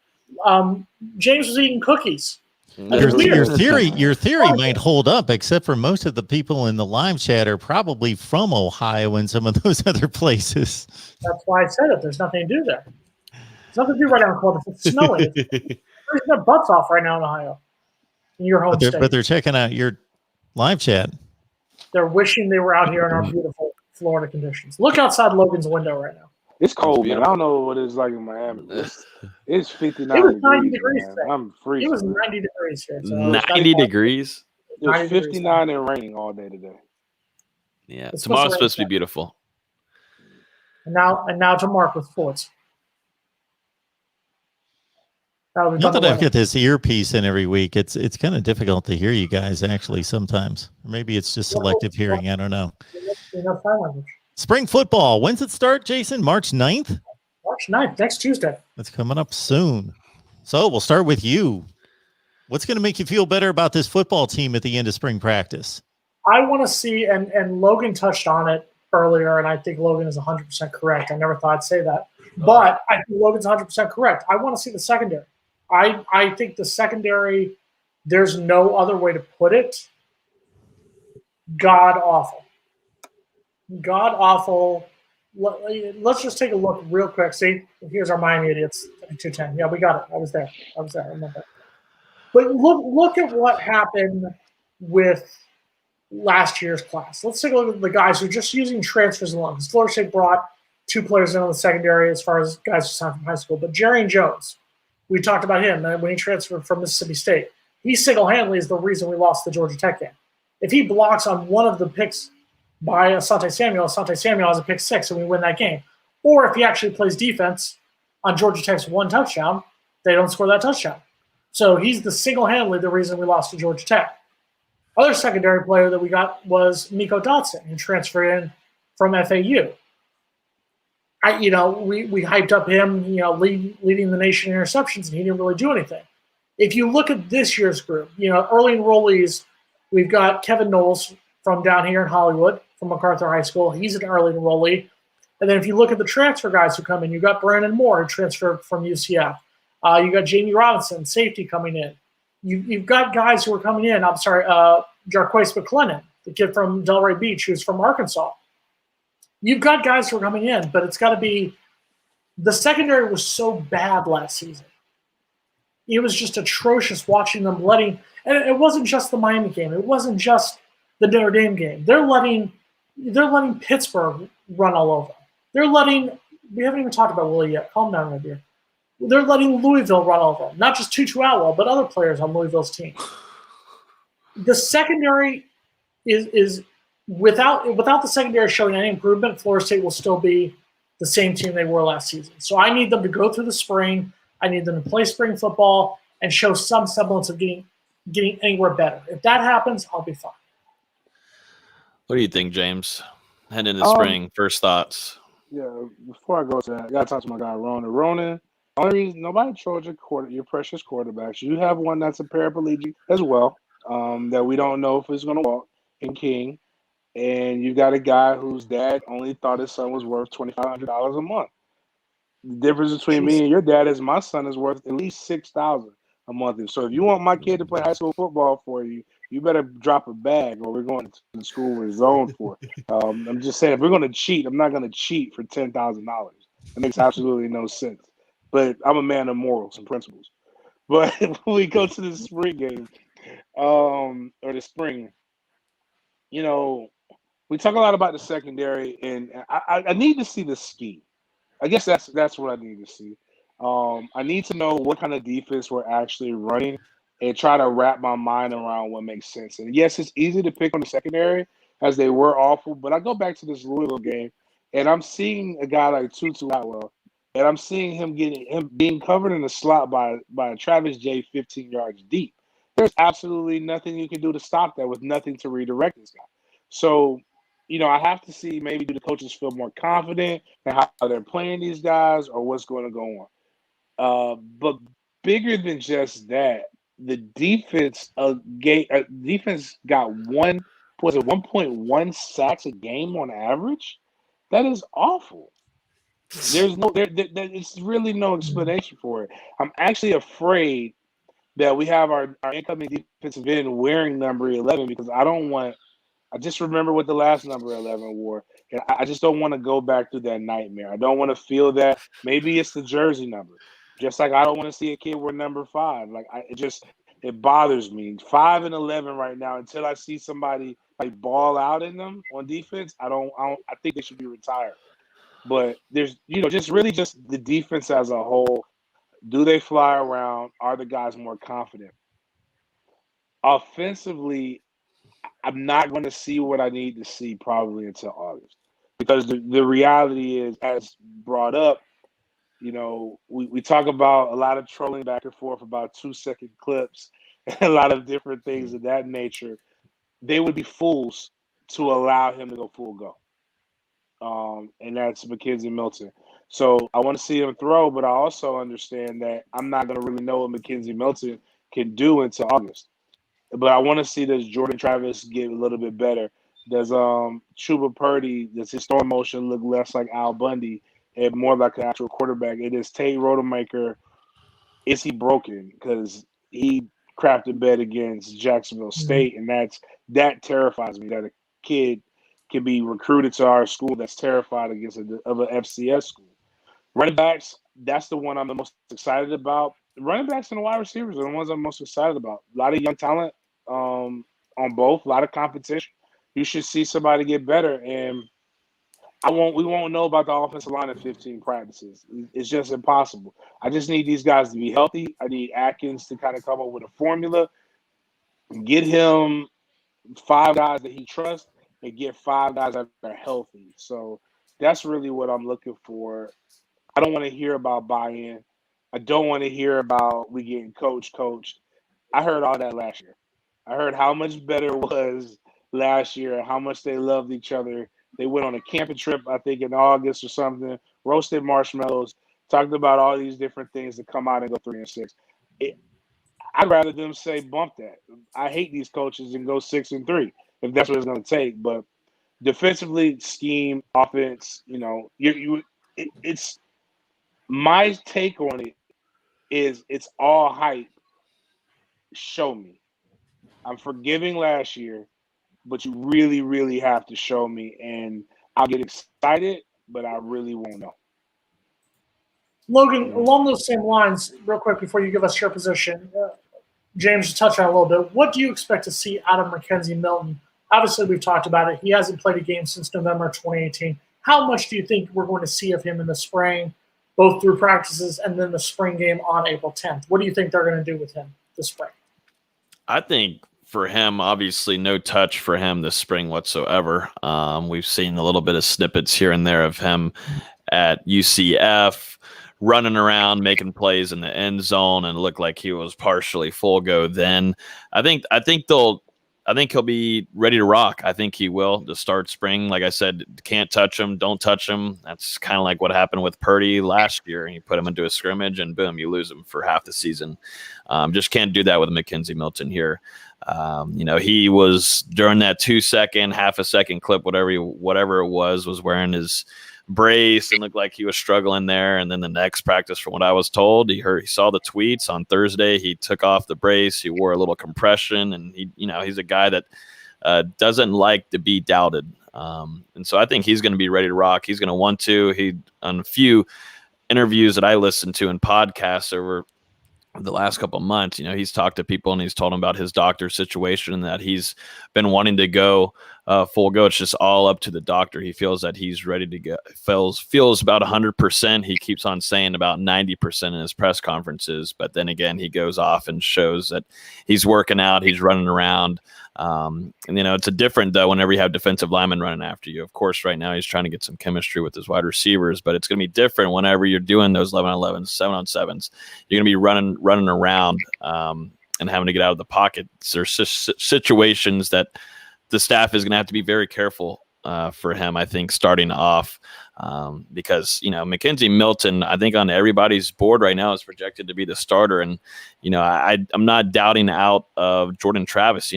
James was eating cookies. Your theory might hold up, except for most of the people in the live chat are probably from Ohio and some of those other places. That's why I said it. There's nothing to do there. There's nothing to do right now in Columbus. It's snowing. There's their butts off right now in Ohio. In your home state. But they're checking out your live chat. They're wishing they were out here in our beautiful Florida conditions. Look outside Logan's window right now. It's cold, man. I don't know what it's like in Miami. It's 59. It was 90 degrees. I'm freezing. It was 90 degrees here. So 90 degrees? It was 59 and raining all day today. Yeah, tomorrow's supposed to be beautiful. And now to Mark with sports. Not that I've got this earpiece in every week. It's kind of difficult to hear you guys actually sometimes. Or maybe it's just selective hearing. I don't know. Spring football. When's it start, Jason? March 9th? March 9th, next Tuesday. That's coming up soon. So we'll start with you. What's going to make you feel better about this football team at the end of spring practice? I want to see, and Logan touched on it earlier, and I think Logan is 100% correct. I never thought I'd say that. But I think Logan's 100% correct. I want to see the secondary. I think the secondary, there's no other way to put it, god awful. God awful. let's just take a look real quick. See, here's our Miami idiots. 210. Yeah, we got it. I was there. I remember. But look at what happened with last year's class. Let's take a look at the guys who are just using transfers alone. Because Florida State brought 2 players in on the secondary as far as guys who signed from high school. But Jerry Jones, we talked about him when he transferred from Mississippi State. He single-handedly is the reason we lost the Georgia Tech game. If he blocks on one of the picks by Asante Samuel has a pick 6 and we win that game. Or if he actually plays defense on Georgia Tech's 1 touchdown, they don't score that touchdown. So he's the single-handedly the reason we lost to Georgia Tech. Other secondary player that we got was Miko Dotson, who transferred in from FAU. We hyped up him, leading the nation in interceptions, and he didn't really do anything. If you look at this year's group, early enrollees, we've got Kevin Knowles from down here in Hollywood, from MacArthur High School. He's an early enrollee. And then if you look at the transfer guys who come in, you've got Brandon Moore, who transferred from UCF. You got Jamie Robinson, safety, coming in. You've got guys who are coming in. I'm sorry, Jarquace McClellan, the kid from Delray Beach, who's from Arkansas. You've got guys who are coming in, but it's got to be – the secondary was so bad last season. It was just atrocious watching them letting – and it wasn't just the Miami game. It wasn't just the Notre Dame game. They're letting Pittsburgh run all over. They're letting – we haven't even talked about Willie yet. Calm down right here. They're letting Louisville run over them. Not just Tutu Atwell, but other players on Louisville's team. The secondary is without the secondary showing any improvement, Florida State will still be the same team they were last season. So I need them to go through the spring. I need them to play spring football and show some semblance of getting anywhere better. If that happens, I'll be fine. What do you think, James? Heading into spring, first thoughts. Yeah, before I go to that, I got to talk to my guy, Ronin. Ronin, the only reason nobody trolls your precious quarterbacks. You have one that's a paraplegic as well, that we don't know if he's going to walk, in King. And you got a guy whose dad only thought his son was worth $2,500 a month. The difference between me and your dad is my son is worth at least $6,000 a month. So if you want my kid to play high school football for you, you better drop a bag, or we're going to the school we're zoned for. I'm just saying, if we're going to cheat, I'm not going to cheat for $10,000. It makes absolutely no sense. But I'm a man of morals and principles. But when we go to the spring game, or the spring, we talk a lot about the secondary, and I need to see the scheme. I guess that's what I need to see. I need to know what kind of defense we're actually running and try to wrap my mind around what makes sense. And yes, it's easy to pick on the secondary as they were awful, but I go back to this Louisville game, and I'm seeing a guy like Tutu Atwell, and I'm seeing him being covered in the slot by Travis J 15 yards deep. There's absolutely nothing you can do to stop that with nothing to redirect this guy. So, I have to see, maybe do the coaches feel more confident in how they're playing these guys or what's going to go on. But bigger than just that, the defense got 1.1 sacks a game on average. That is awful. It's really no explanation for it. I'm actually afraid that we have our incoming defensive end wearing number 11 because I just remember what the last number 11 wore. And I just don't want to go back through that nightmare. I don't want to feel that. Maybe it's the jersey number. Just like I don't want to see a kid wear number 5. It bothers me. 5 and 11 right now, until I see somebody like ball out in them on defense, I think they should be retired. But there's, just really just the defense as a whole. Do they fly around? Are the guys more confident? Offensively, I'm not going to see what I need to see probably until August, because the reality is, as brought up, we talk about a lot of trolling back and forth about 2-second clips and a lot of different things of that nature. They would be fools to allow him to go full go. And that's Mackenzie Milton. So I want to see him throw, but I also understand that I'm not going to really know what Mackenzie Milton can do until August. But I want to see, does Jordan Travis get a little bit better? Does Chuba Purdy, does his throwing motion look less like Al Bundy and more like an actual quarterback? It is Tate Rodemaker. Is he broken? Because he crapped a bet against Jacksonville State, and that terrifies me, that a kid can be recruited to our school that's terrified against of an FCS school. Running backs, that's the one I'm the most excited about. Running backs and the wide receivers are the ones I'm most excited about. A lot of young talent on both, a lot of competition. You should see somebody get better, and we won't know about the offensive line in 15 practices. It's just impossible. I just need these guys to be healthy. I need Atkins to kind of come up with a formula, get him 5 guys that he trusts, and get 5 guys that are healthy. So that's really what I'm looking for. I don't want to hear about buy-in. I don't want to hear about we getting coached. I heard all that last year. I heard how much better it was last year, how much they loved each other. They went on a camping trip, I think, in August or something, roasted marshmallows, talked about all these different things that come out and go 3-6. I'd rather them say bump that. I hate these coaches and go 6-3 if that's what it's going to take. But defensively, scheme, offense, it's my take on it is it's all hype. Show me. I'm forgiving last year, but you really, really have to show me, and I'll get excited, but I really won't know. Logan, along those same lines, real quick before you give us your position, James touched on it a little bit. What do you expect to see out of Mackenzie Milton? Obviously, we've talked about it. He hasn't played a game since November 2018. How much do you think we're going to see of him in the spring, both through practices and then the spring game on April 10th? What do you think they're going to do with him this spring? I think for him, obviously no touch for him this spring whatsoever. We've seen a little bit of snippets here and there of him at UCF running around, making plays in the end zone, and looked like he was partially full go then. I think he'll be ready to rock. I think he will to start spring. Like I said, can't touch him, don't touch him. That's kind of like what happened with Purdy last year. You put him into a scrimmage and boom, you lose him for half the season. Just can't do that with Mackenzie Milton here. He was during that 2-second, half a second clip, whatever it was wearing his brace and looked like he was struggling there. And then the next practice, from what I was told, he saw the tweets on Thursday. He took off the brace. He wore a little compression, and he's a guy that doesn't like to be doubted. And so I think he's going to be ready to rock. He's going to want to. On a few interviews that I listened to in podcasts over the last couple of months, he's talked to people and he's told them about his doctor situation and that he's been wanting to go full go. It's just all up to the doctor. He feels that he's ready to go. Feels about 100%. He keeps on saying about 90% in his press conferences, but then again, he goes off and shows that he's working out, he's running around. It's a different though whenever you have defensive linemen running after you. Of course, right now he's trying to get some chemistry with his wide receivers, but it's going to be different whenever you're doing those 11-on-11s, 7-on-7s. You're going to be running around and having to get out of the pocket. There's situations that the staff is going to have to be very careful for him, I think, starting off because, Mackenzie Milton, I think on everybody's board right now is projected to be the starter. And, I'm not doubting out of Jordan Travis.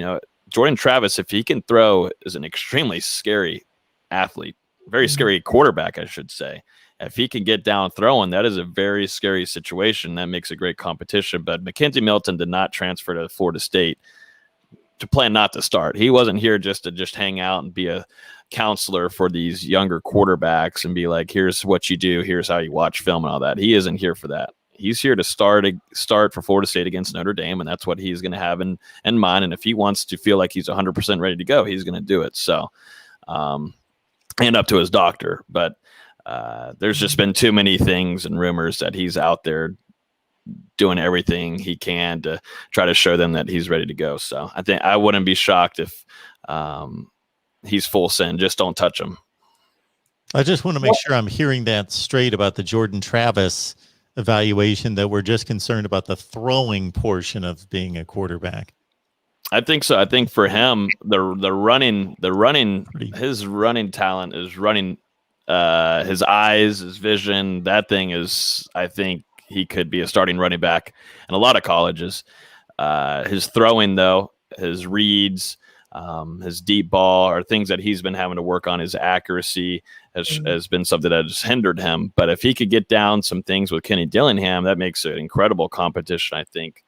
Jordan Travis, if he can throw, is an extremely scary athlete, very scary quarterback, I should say. If he can get down throwing, that is a very scary situation. That makes a great competition. But Mackenzie Milton did not transfer to Florida State to plan not to start. He wasn't here just to hang out and be a counselor for these younger quarterbacks and be like, here's what you do, here's how you watch film and all that. He isn't here for that. He's here to start for Florida State against Notre Dame, and that's what he's going to have in mind. And if he wants to feel like he's 100% ready to go, he's going to do it. So, and up to his doctor. But there's just been too many things and rumors that he's out there doing everything he can to try to show them that he's ready to go. So I think I wouldn't be shocked if he's full send. Just don't touch him. I just want to make sure I'm hearing that straight about the Jordan Travis evaluation, that we're just concerned about the throwing portion of being a quarterback. I think so. I think for him, his running talent is running, his eyes, his vision. That thing is, I think he could be a starting running back in a lot of colleges. His throwing, though, his reads, his deep ball are things that he's been having to work on. His accuracy has been something that has hindered him. But if he could get down some things with Kenny Dillingham, that makes it incredible competition, I think,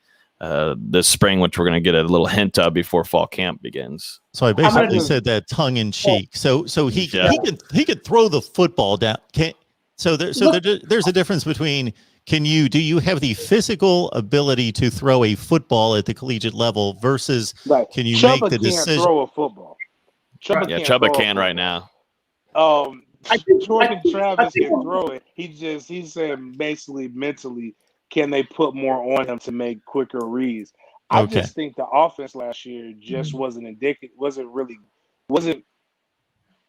this spring, which we're going to get a little hint of before fall camp begins. So I basically said that tongue in cheek. So he could throw the football down. There's a difference between do you have the physical ability to throw a football at the collegiate level versus can you make the decision? Can't throw a football. Chubba can right now. I think Jordan Travis can throw it. He's saying basically mentally, can they put more on him to make quicker reads? I just think the offense last year just wasn't indicative. Wasn't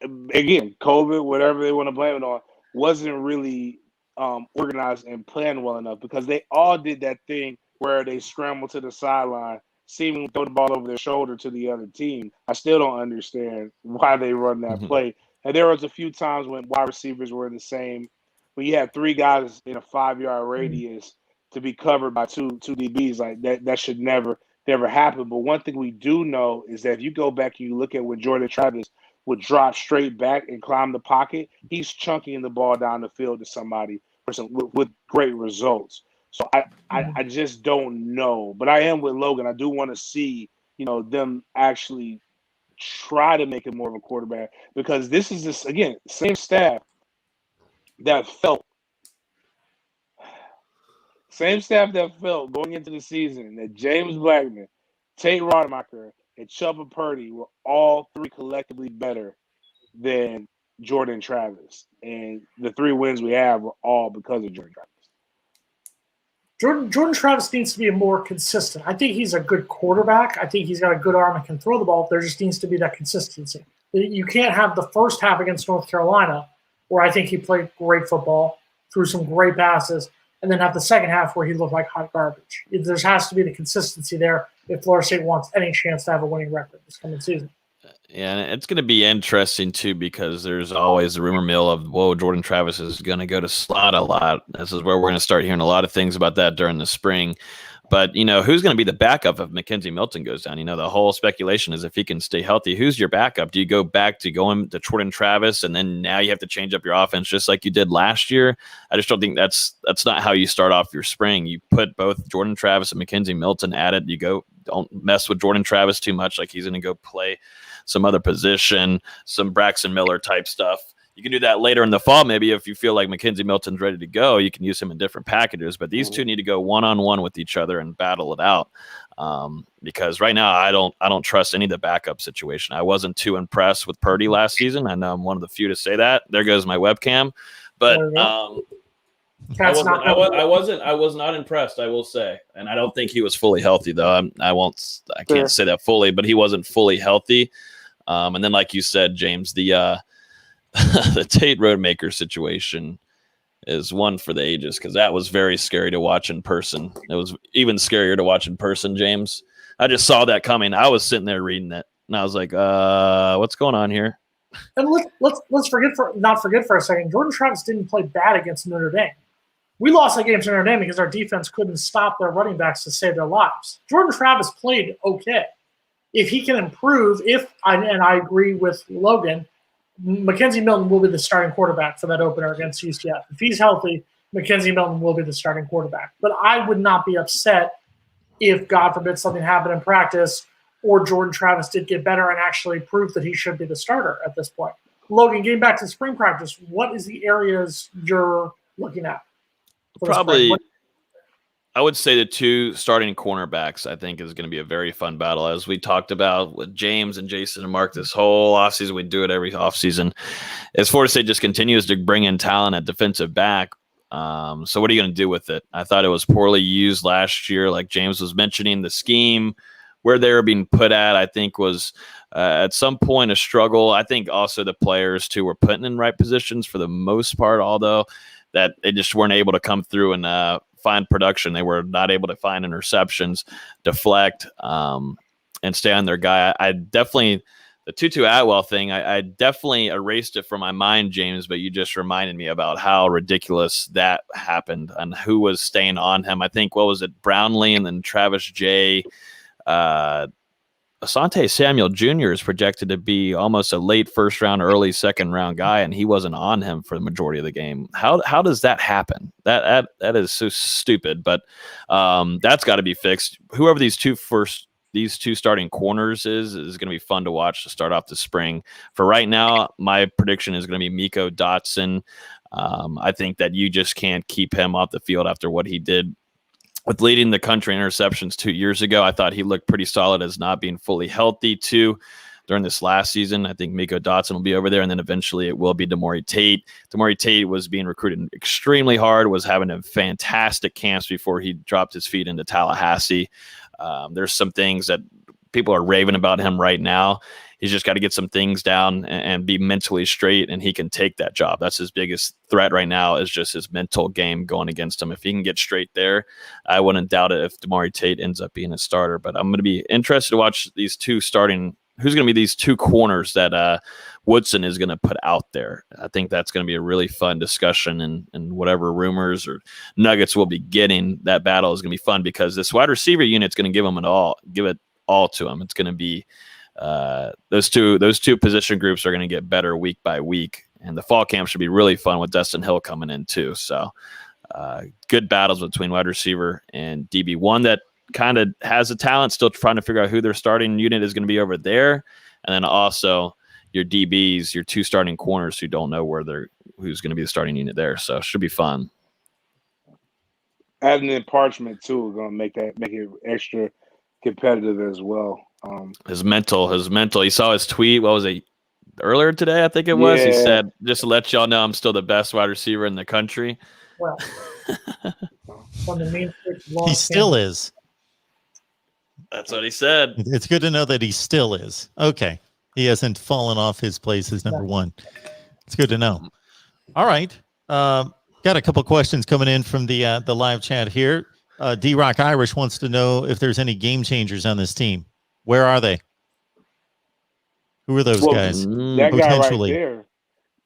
again, COVID, whatever they want to blame it on, wasn't really organized and planned well enough, because they all did that thing where they scramble to the sideline, seemingly throw the ball over their shoulder to the other team. I still don't understand why they run that play. And there was a few times when wide receivers were in the same, when you had 3 guys in a 5-yard radius to be covered by two DBs, like that should never happen. But one thing we do know is that if you go back and you look at when Jordan Travis would drop straight back and climb the pocket, he's chunking the ball down the field to somebody with great results. So I just don't know. But I am with Logan. I do want to see, them actually try to make him more of a quarterback, because this is again, same staff that felt going into the season that James Blackman, Tate Rodemacher, and Chubba Purdy were all 3 collectively better than Jordan Travis. And the 3 wins we have were all because of Jordan Travis. Jordan Travis needs to be more consistent. I think he's a good quarterback. I think he's got a good arm and can throw the ball. There just needs to be that consistency. You can't have the first half against North Carolina, where I think he played great football, threw some great passes, and then have the second half where he looked like hot garbage. There has to be the consistency there if Florida State wants any chance to have a winning record this coming season. Yeah, and it's going to be interesting, too, because there's always the rumor mill of, Jordan Travis is going to go to slot a lot. This is where we're going to start hearing a lot of things about that during the spring. But, who's going to be the backup if Mackenzie Milton goes down? The whole speculation is if he can stay healthy, who's your backup? Do you go back to going to Jordan Travis, and then now you have to change up your offense just like you did last year? I just don't think that's not how you start off your spring. You put both Jordan Travis and Mackenzie Milton at it. Don't mess with Jordan Travis too much, like he's going to go play some other position, some Braxton Miller type stuff. You can do that later in the fall. Maybe if you feel like Mackenzie Milton's ready to go, you can use him in different packages. But these two need to go one-on-one with each other and battle it out. Because right now I don't trust any of the backup situation. I wasn't too impressed with Purdy last season. I know I'm one of the few to say that. There goes my webcam. But I was not impressed, I will say. And I don't think he was fully healthy, though. I can't say that fully, but he wasn't fully healthy. And then, like you said, James, the Tate Rodemaker situation is one for the ages, because that was very scary to watch in person. It was even scarier to watch in person, James. I just saw that coming. I was sitting there reading it, and I was like, what's going on here? And let's not forget for a second, Jordan Travis didn't play bad against Notre Dame. We lost that game to Notre Dame because our defense couldn't stop their running backs to save their lives. Jordan Travis played okay. If he can improve, and I agree with Logan, Mackenzie Milton will be the starting quarterback for that opener against UCF. If he's healthy, Mackenzie Milton will be the starting quarterback. But I would not be upset if, God forbid, something happened in practice or Jordan Travis did get better and actually prove that he should be the starter at this point. Logan, getting back to spring practice, what is the areas you're looking at? Probably, I would say the 2 starting cornerbacks, I think, is going to be a very fun battle. As we talked about with James and Jason and Mark this whole offseason, we do it every offseason. As Florida State just continues to bring in talent at defensive back. So what are you going to do with it? I thought it was poorly used last year. Like James was mentioning, the scheme, where they were being put at, I think was at some point a struggle. I think also the players, too, were put in right positions for the most part, although that they just weren't able to come through and find production. They were not able to find interceptions, deflect, and stay on their guy. I definitely, the Tutu Atwell thing, I definitely erased it from my mind, James, but you just reminded me about how ridiculous that happened and who was staying on him. I think, what was it, Brownlee and then Travis J. Asante Samuel Jr. is projected to be almost a late first round, early second round guy, and he wasn't on him for the majority of the game. How does that happen? That is so stupid. But that's got to be fixed. Whoever these two starting corners is going to be fun to watch to start off the spring. For right now, my prediction is going to be Miko Dotson. I think that you just can't keep him off the field after what he did with leading the country in interceptions 2 years ago. I thought he looked pretty solid as not being fully healthy too during this last season. I think Miko Dotson will be over there, and then eventually it will be Demore Tate. Demore Tate was being recruited extremely hard, was having a fantastic camps before he dropped his feet into Tallahassee. There's some things that people are raving about him right now. He's just got to get some things down and be mentally straight, and he can take that job. That's his biggest threat right now, is just his mental game going against him. If he can get straight there, I wouldn't doubt it if Demore Tate ends up being a starter. But I'm going to be interested to watch these two starting. Who's going to be these two corners that Woodson is going to put out there? I think that's going to be a really fun discussion, and whatever rumors or nuggets we'll be getting, that battle is going to be fun because this wide receiver unit's going to give it all to him. It's going to be those two position groups are going to get better week by week, and the fall camp should be really fun with Destin Hill coming in too. So good battles between wide receiver and DB. One that kind of has a talent, still trying to figure out who their starting unit is going to be over there, and then also your DBs, your two starting corners who don't know who's going to be the starting unit there. So it should be fun. Adding in Parchment too is going to make it extra competitive as well. His mental. You saw his tweet. What was it? Earlier today, I think it was. Yeah. He said, "Just to let y'all know, I'm still the best wide receiver in the country." Well, from the main he still is. That's what he said. It's good to know that he still is. Okay, he hasn't fallen off his place as number one. It's good to know. All right, got a couple questions coming in from the live chat here. D-Rock Irish wants to know if there's any game changers on this team. Where are they? Who are those guys? That guy right there,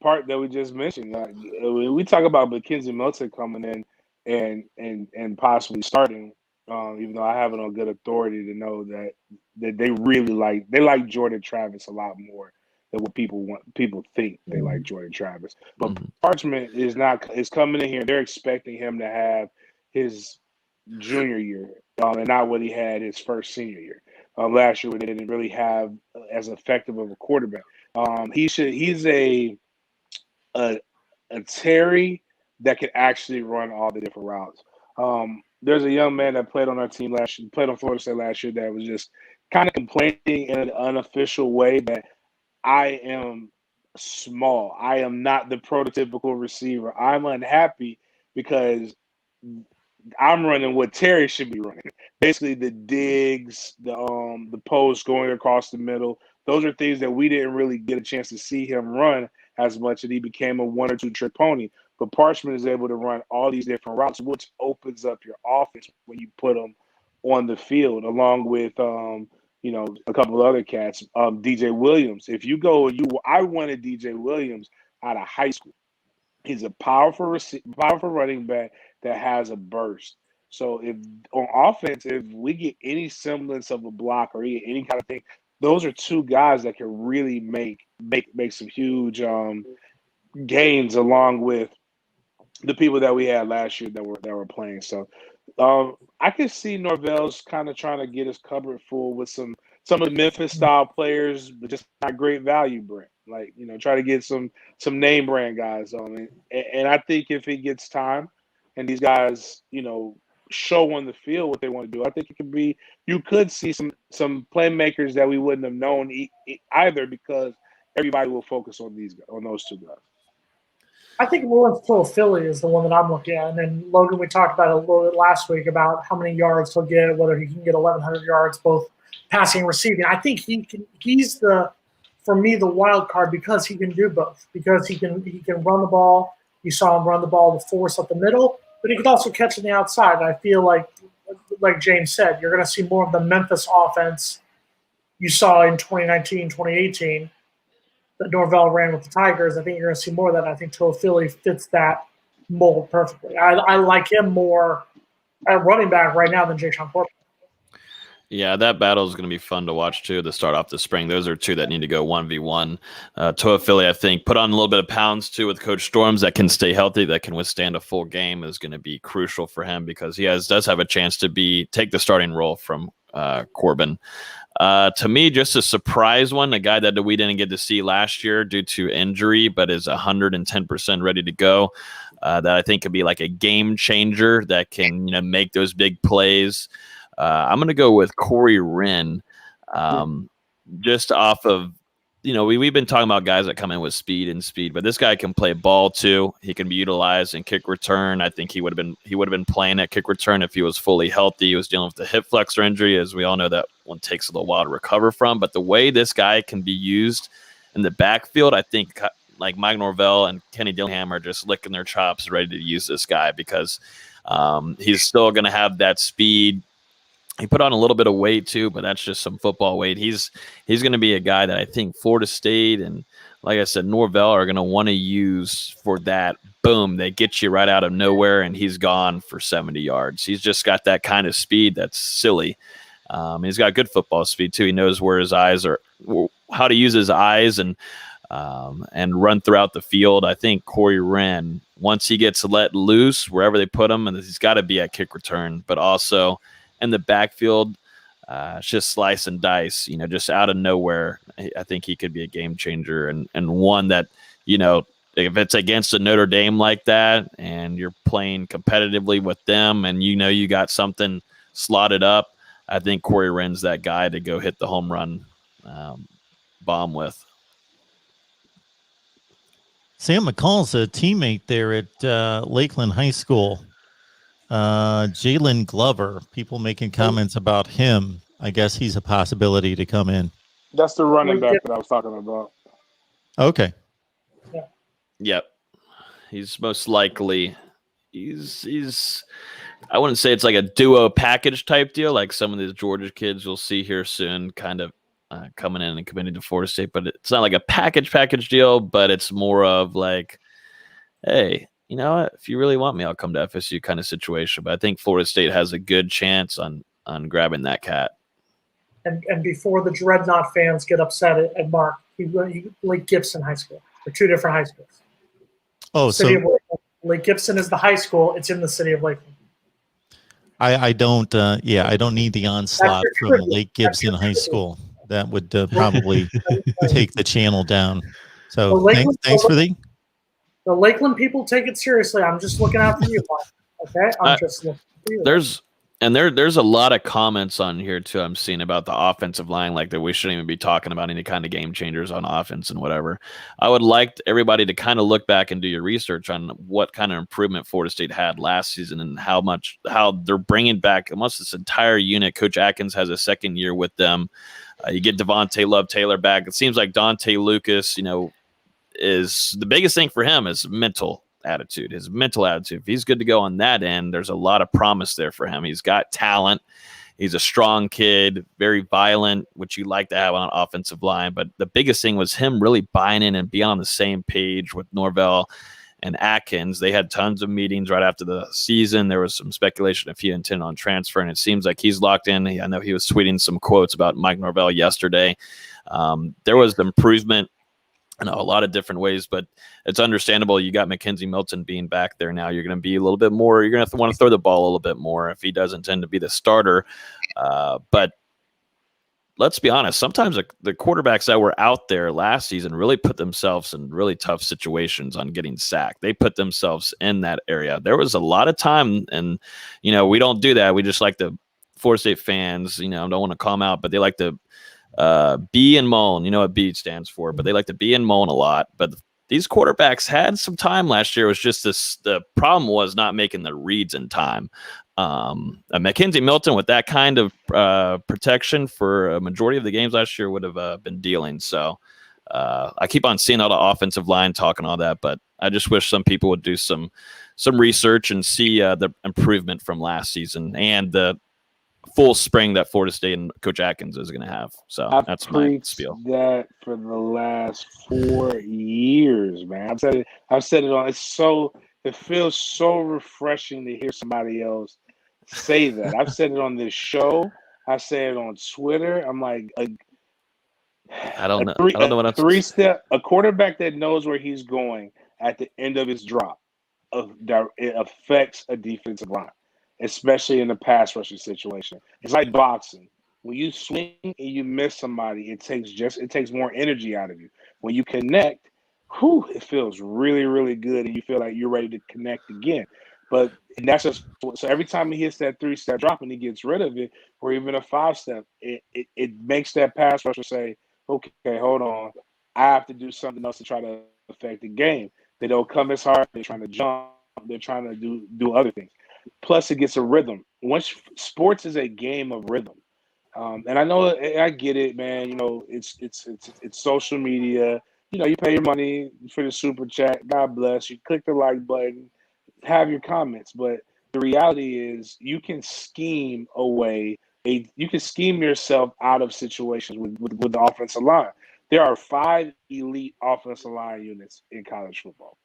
part that we just mentioned. We talk about Mackenzie Milton coming in and possibly starting, even though I have it on good authority to know that they really like Jordan Travis a lot more than what people think they like Jordan Travis. But Parchment is coming in here. They're expecting him to have his junior year, and not what he had his first senior year. Last year, we didn't really have as effective of a quarterback. He's a Terry that could actually run all the different routes. There's a young man that played on our team played on Florida State last year, that was just kind of complaining in an unofficial way that I am small. I am not the prototypical receiver. I'm unhappy because I'm running what Terry should be running. Basically, the digs, the post going across the middle. Those are things that we didn't really get a chance to see him run as much, and he became a one or two trick pony. But Parchment is able to run all these different routes, which opens up your offense when you put them on the field, along with a couple of other cats. DJ Williams. If you go, I wanted DJ Williams out of high school. He's a powerful running back that has a burst. So if on offense, if we get any semblance of a block or any kind of thing, those are two guys that can really make some huge gains, along with the people that we had last year that were playing. So I can see Norvell's kind of trying to get his cupboard full with some of the Memphis style players, but just not great value brand. Like, try to get some name brand guys on it. And I think if he gets time and these guys, show on the field what they want to do, I think you could see some playmakers that we wouldn't have known either, because everybody will focus on those two guys. I think Lawrence Philly is the one that I'm looking at. And then Logan, we talked about it a little bit last week about how many yards he'll get, whether he can get 1,100 yards, both passing and receiving. I think he's for me, the wild card, because he can do both, because he can run the ball. You saw him run the ball with force up the middle, but he could also catch on the outside. And I feel like James said, you're going to see more of the Memphis offense you saw in 2019, 2018 that Norvell ran with the Tigers. I think you're going to see more of that. I think Philly fits that mold perfectly. I like him more at running back right now than Jay Sean Corbin. Yeah, that battle is going to be fun to watch too. To start off the spring, those are two that need to go 1v1. Toa Philly, I think, put on a little bit of pounds too with Coach Storms that can stay healthy, that can withstand a full game is going to be crucial for him because he does have a chance to take the starting role from Corbin. To me, just a surprise one, a guy that we didn't get to see last year due to injury, but is 110% ready to go. That I think could be like a game changer that can make those big plays. I'm going to go with Corey Wren, just off of, we've been talking about guys that come in with speed, but this guy can play ball too. He can be utilized in kick return. I think he would have been playing at kick return if he was fully healthy. He was dealing with the hip flexor injury, as we all know that one takes a little while to recover from. But the way this guy can be used in the backfield, I think like Mike Norvell and Kenny Dillingham are just licking their chops, ready to use this guy because he's still going to have that speed. He put on a little bit of weight too, but that's just some football weight. He's going to be a guy that I think Florida State and, like I said, Norvell are going to want to use for that. Boom, they get you right out of nowhere, and he's gone for 70 yards. He's just got that kind of speed that's silly. He's got good football speed too. He knows where his eyes are, how to use his eyes and run throughout the field. I think Corey Wren, once he gets let loose wherever they put him, and he's got to be at kick return, but also in the backfield, it's just slice and dice, just out of nowhere. I think he could be a game changer and one that, if it's against a Notre Dame like that and you're playing competitively with them and you got something slotted up, I think Corey Wren's that guy to go hit the home run bomb with. Sam McCall's a teammate there at Lakeland High School. Jalen Glover, people making comments about him. I guess he's a possibility to come in. That's the running back that I was talking about. Okay. Yep. He's most likely he's I wouldn't say it's like a duo package type deal like some of these Georgia kids you'll see here soon kind of coming in and committing to Florida State, but it's not like a package deal, but it's more of like, hey, you know what? If you really want me, I'll come to FSU kind of situation. But I think Florida State has a good chance on grabbing that cat. And before the Dreadnought fans get upset at Mark, he Lake Gibson High School. They're two different high schools. Oh, Lake Gibson is the high school. It's in the city of Lakeland. I don't need the onslaught from Lake Gibson High School. That would probably take the channel down. So thanks for the Lakeland people take it seriously. I'm just looking out for you, Mark. Okay, I'm just looking for you. There's a lot of comments on here too. I'm seeing about the offensive line, like that we shouldn't even be talking about any kind of game changers on offense and whatever. I would like everybody to kind of look back and do your research on what kind of improvement Florida State had last season and how they're bringing back almost this entire unit. Coach Atkins has a second year with them. You get Devontae Love Taylor back. It seems like Dante Lucas, is the biggest thing for him is mental attitude, his mental attitude. If he's good to go on that end, there's a lot of promise there for him. He's got talent. He's a strong kid, very violent, which you like to have on an offensive line. But the biggest thing was him really buying in and being on the same page with Norvell and Atkins. They had tons of meetings right after the season. There was some speculation if he intended on transfer, and it seems like he's locked in. I know he was tweeting some quotes about Mike Norvell yesterday. There was improvement in a lot of different ways, but it's understandable. You got Mackenzie Milton being back there now. You're going to be a little bit more. You're going to want to throw the ball a little bit more if he doesn't tend to be the starter. But let's be honest. Sometimes the quarterbacks that were out there last season really put themselves in really tough situations on getting sacked. They put themselves in that area. There was a lot of time, and we don't do that. We just like the Florida State fans. Don't want to call them out, but they like to B and moan. You know what B stands for, but they like to B and moan a lot. But these quarterbacks had some time last year. It was just the problem was not making the reads in time. Mackenzie Milton with that kind of protection for a majority of the games last year would have been dealing. So I keep on seeing all the offensive line talk and all that, but I just wish some people would do some research and see the improvement from last season and the full spring that Florida State and Coach Atkins is going to have. So that's my spiel. That for the last 4 years, man. I've said it on. It feels so refreshing to hear somebody else say that. I've said it on this show. I say it on Twitter. I'm like I don't know what I'm three-step. A quarterback that knows where he's going at the end of his drop, it affects a defensive line, especially in the pass rushing situation. It's like boxing. When you swing and you miss somebody, it takes more energy out of you. When you connect, it feels really, really good, and you feel like you're ready to connect again. But that's just so every time he hits that 3-step drop and he gets rid of it, or even a 5-step, it makes that pass rusher say, "Okay, hold on, I have to do something else to try to affect the game." They don't come as hard. They're trying to jump. They're trying to do other things. Plus, it gets a rhythm. Once sports is a game of rhythm. And I know I get it, man. You know, it's social media. You know, you pay your money for the super chat. God bless you. Click the like button, have your comments. But the reality is, you can scheme you can scheme yourself out of situations with the offensive line. There are 5 elite offensive line units in college football.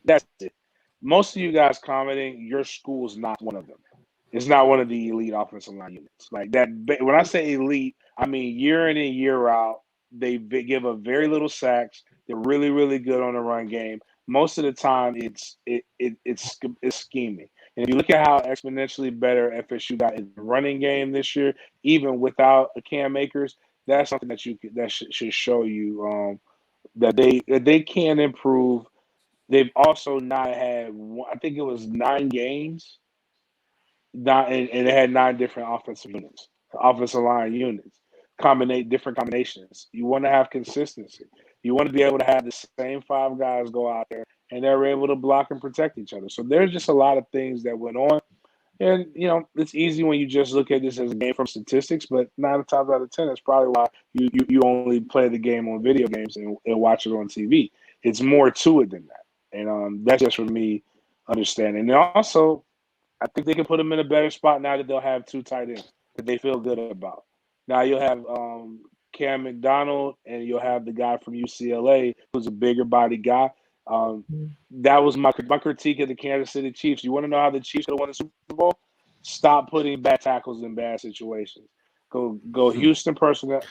That's it. Most of you guys commenting, your school is not one of them. It's not one of the elite offensive line units. Like that. When I say elite, I mean year in and year out, they give up very little sacks. They're really, really good on the run game. Most of the time, it's scheming. And if you look at how exponentially better FSU got in the running game this year, even without a Cam Akers, that's something that should show you that they can improve. They've also not had I think it was 9 games. And they had 9 different offensive line units, different combinations. You want to have consistency. You want to be able to have the same 5 guys go out there, and they're able to block and protect each other. So there's just a lot of things that went on. And, you know, it's easy when you just look at this as a game from statistics, but 9 times out of 10, that's probably why you only play the game on video games and watch it on TV. It's more to it than that. And that's just for me understanding. And also, I think they can put them in a better spot now that they'll have 2 tight ends that they feel good about. Now you'll have Cam McDonald, and you'll have the guy from UCLA who's a bigger body guy. That was my critique of the Kansas City Chiefs. You want to know how the Chiefs could have won the Super Bowl? Stop putting bad tackles in bad situations. Go Houston personnel.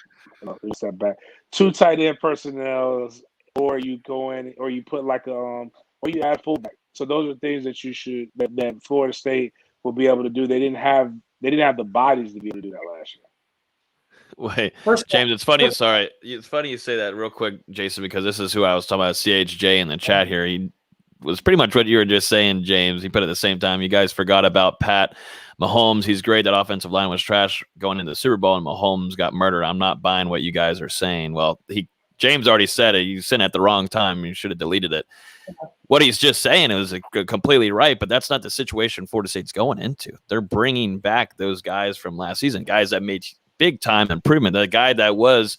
No, step back. 2 tight end personnel, or you go in, or you put like or you add fullback. So those are things that that Florida State will be able to do. They didn't have the bodies to be able to do that last year. Wait, James, it's funny. Sorry. It's funny you say that real quick, Jason, because this is who I was talking about, CHJ in the chat here. He was pretty much what you were just saying, James. He put it at the same time. You guys forgot about Pat Mahomes. He's great. That offensive line was trash going into the Super Bowl, and Mahomes got murdered. I'm not buying what you guys are saying. Well, James already said it. You sent it at the wrong time. You should have deleted it. What he's just saying is completely right, but that's not the situation Florida State's going into. They're bringing back those guys from last season, guys that made big time improvement. The guy that was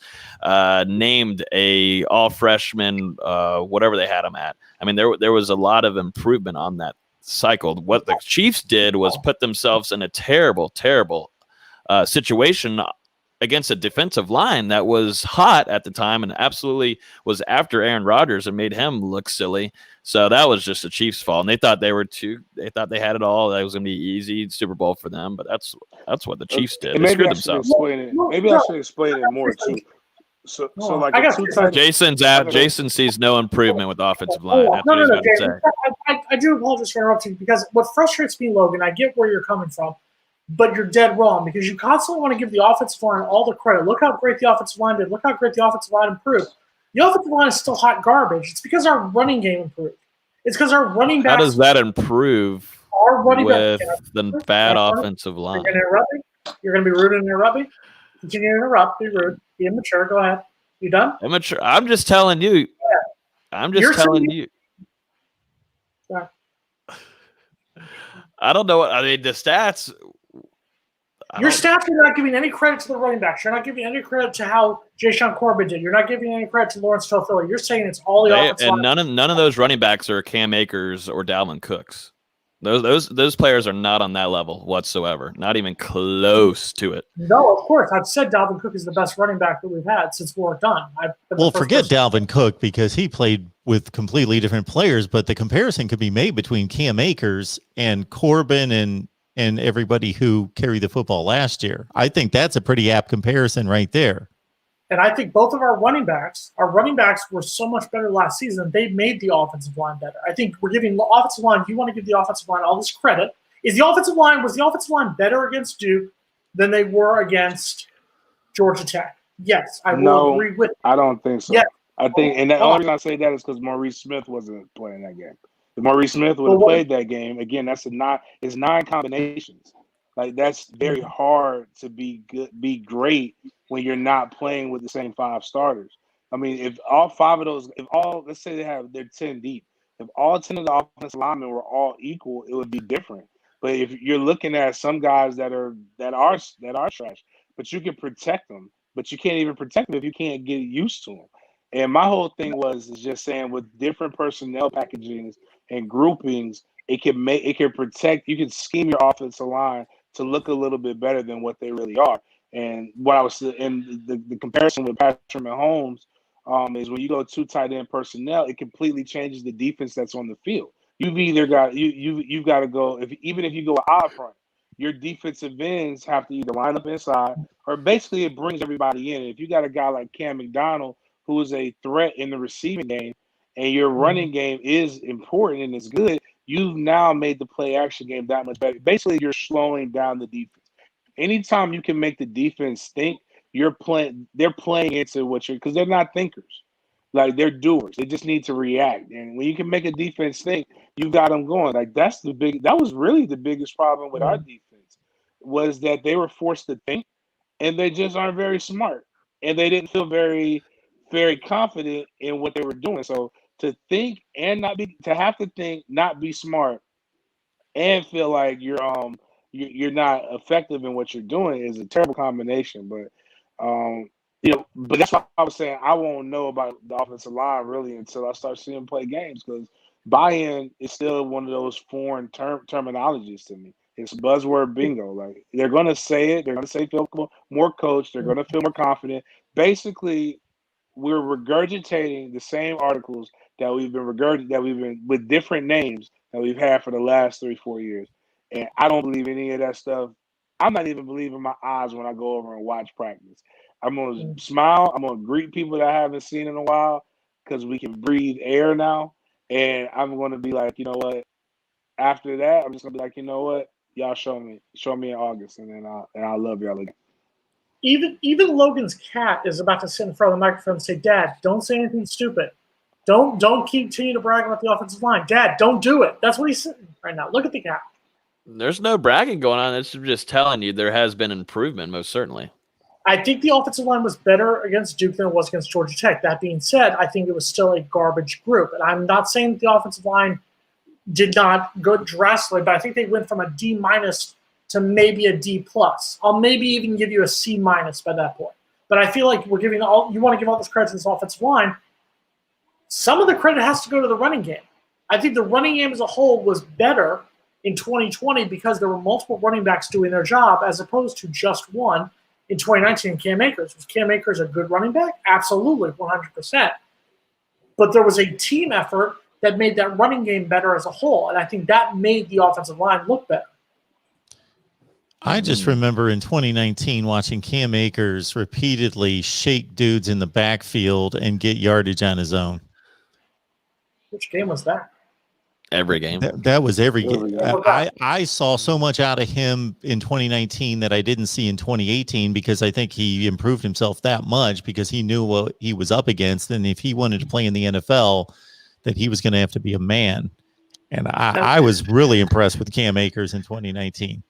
named a all freshman, whatever they had him at. I mean, there was a lot of improvement on that cycle. What the Chiefs did was put themselves in a terrible, terrible situation against a defensive line that was hot at the time and absolutely was after Aaron Rodgers and made him look silly. So that was just the Chiefs' fault. And they thought they thought they had it all. That was going to be easy Super Bowl for them. But that's what the Chiefs did. They screwed themselves. Maybe I should explain it more too. So like Jason sees no improvement with the offensive line. That's what he's about to say. I do apologize for interrupting, because what frustrates me, Logan, I get where you're coming from, but you're dead wrong, because you constantly want to give the offensive line all the credit. Look how great the offensive line did. Look how great the offensive line improved. The offensive line is still hot garbage. It's because our running game improved. It's because our running backs. How does that improve with the bad offensive line? You're going to be rude and interrupt me? Continue to interrupt. Be rude. Be immature. Go ahead. You done? Immature. I'm just telling you. Yeah. I'm just telling you. Sorry. I don't know. I mean, the stats. Your stats are not giving any credit to the running backs. You're not giving any credit to how Jayshon Corbin did. You're not giving any credit to Lawrence Toafili. You're saying it's all the offensive line. And none of those running backs are Cam Akers or Dalvin Cooks. Those players are not on that level whatsoever. Not even close to it. No, of course. I've said Dalvin Cook is the best running back that we've had since we're done. Well, forget Dalvin Cook, because he played with completely different players, but the comparison could be made between Cam Akers and Corbin and and everybody who carried the football last year. I think that's a pretty apt comparison right there. And I think both of our running backs were so much better last season. They made the offensive line better. I think we're giving the offensive line, if you want to give the offensive line all this credit, was the offensive line better against Duke than they were against Georgia Tech? Yes, I will agree with you. I don't think so. Yeah. I think, and the only reason I say that is because Maurice Smith wasn't playing that game. If Maurice Smith would have played that game, again, it's 9 combinations. Like, that's very hard to be great when you're not playing with the same 5 starters. I mean, if all 5 of those, let's say they're 10 deep, if all 10 of the offensive linemen were all equal, it would be different. But if you're looking at some guys that are trash, but you can protect them, but you can't even protect them if you can't get used to them. And my whole thing is just saying, with different personnel packagings and groupings, it can protect. You can scheme your offensive line to look a little bit better than what they really are. And what I was in the comparison with Patrick Mahomes is when you go 2 tight end personnel, it completely changes the defense that's on the field. You've either got you've got to go even if you go out front, your defensive ends have to either line up inside, or basically it brings everybody in. If you got a guy like Cam McDonald who is a threat in the receiving game, and your running game is important and is good, you've now made the play action game that much better. Basically, you're slowing down the defense. Anytime you can make the defense think, they're playing into because they're not thinkers. Like, they're doers. They just need to react. And when you can make a defense think, you got them going. Like, that was really the biggest problem with our defense, was that they were forced to think, and they just aren't very smart. And they didn't feel very, very confident in what they were doing. So to think and not be smart, and feel like you're not effective in what you're doing is a terrible combination. But but that's why I was saying I won't know about the offensive line really until I start seeing them play games, because buy-in is still one of those foreign terminologies to me. It's buzzword bingo. Like, they're going to say it. They're going to say feel more coached. They're going to feel more confident. Basically, we're regurgitating the same articles that we've been with different names that we've had for the last 3-4 years. And I don't believe any of that stuff. I'm not even believing my eyes when I go over and watch practice. I'm going to smile. I'm going to greet people that I haven't seen in a while, because we can breathe air now. And I'm going to be like, you know what? After that, I'm just going to be like, you know what? Y'all show me in August, and then I'll love y'all again. Even Logan's cat is about to sit in front of the microphone and say, "Dad, don't say anything stupid. Don't continue to brag about the offensive line. Dad, don't do it." That's what he's saying right now. Look at the cat. There's no bragging going on. It's just telling you there has been improvement, most certainly. I think the offensive line was better against Duke than it was against Georgia Tech. That being said, I think it was still a garbage group. And I'm not saying that the offensive line did not go drastically, but I think they went from a D- to maybe a D+. I'll maybe even give you a C- by that point. But I feel like you want to give all this credit to this offensive line. Some of the credit has to go to the running game. I think the running game as a whole was better in 2020 because there were multiple running backs doing their job, as opposed to just one in 2019, Cam Akers. Was Cam Akers a good running back? Absolutely, 100%. But there was a team effort that made that running game better as a whole, and I think that made the offensive line look better. I just remember in 2019 watching Cam Akers repeatedly shake dudes in the backfield and get yardage on his own. Which game was that? Every game. That was every game. I saw so much out of him in 2019 that I didn't see in 2018, because I think he improved himself that much because he knew what he was up against. And if he wanted to play in the NFL, that he was going to have to be a man. And I was really impressed with Cam Akers in 2019.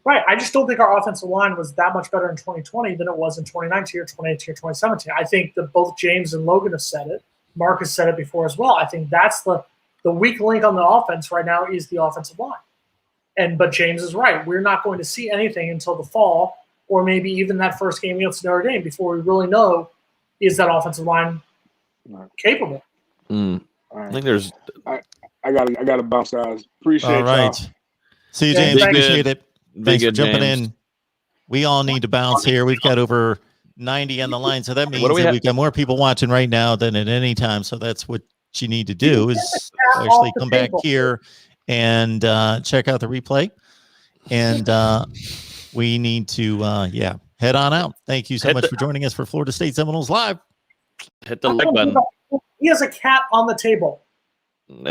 Right. I just don't think our offensive line was that much better in 2020 than it was in 2019 or 2018 or 2017. I think that both James and Logan have said it. Mark has said it before as well. I think that's the weak link on the offense right now is the offensive line. But James is right. We're not going to see anything until the fall, or maybe even that first game against Notre Dame, before we really know, is that offensive line capable. Right. I think there's I gotta bounce, guys. Appreciate it. All right. Y'all. See you, James. Appreciate it. Thanks for jumping James. in. We all need to bounce here. We've got over 90 on the line, so that means that we've got more people watching right now than at any time. So that's what you need to do, is actually come back here and check out the replay. and we need to head on out. Thank you so much for joining us for Florida State Seminoles Live. Hit the like button. He has a cat on the table.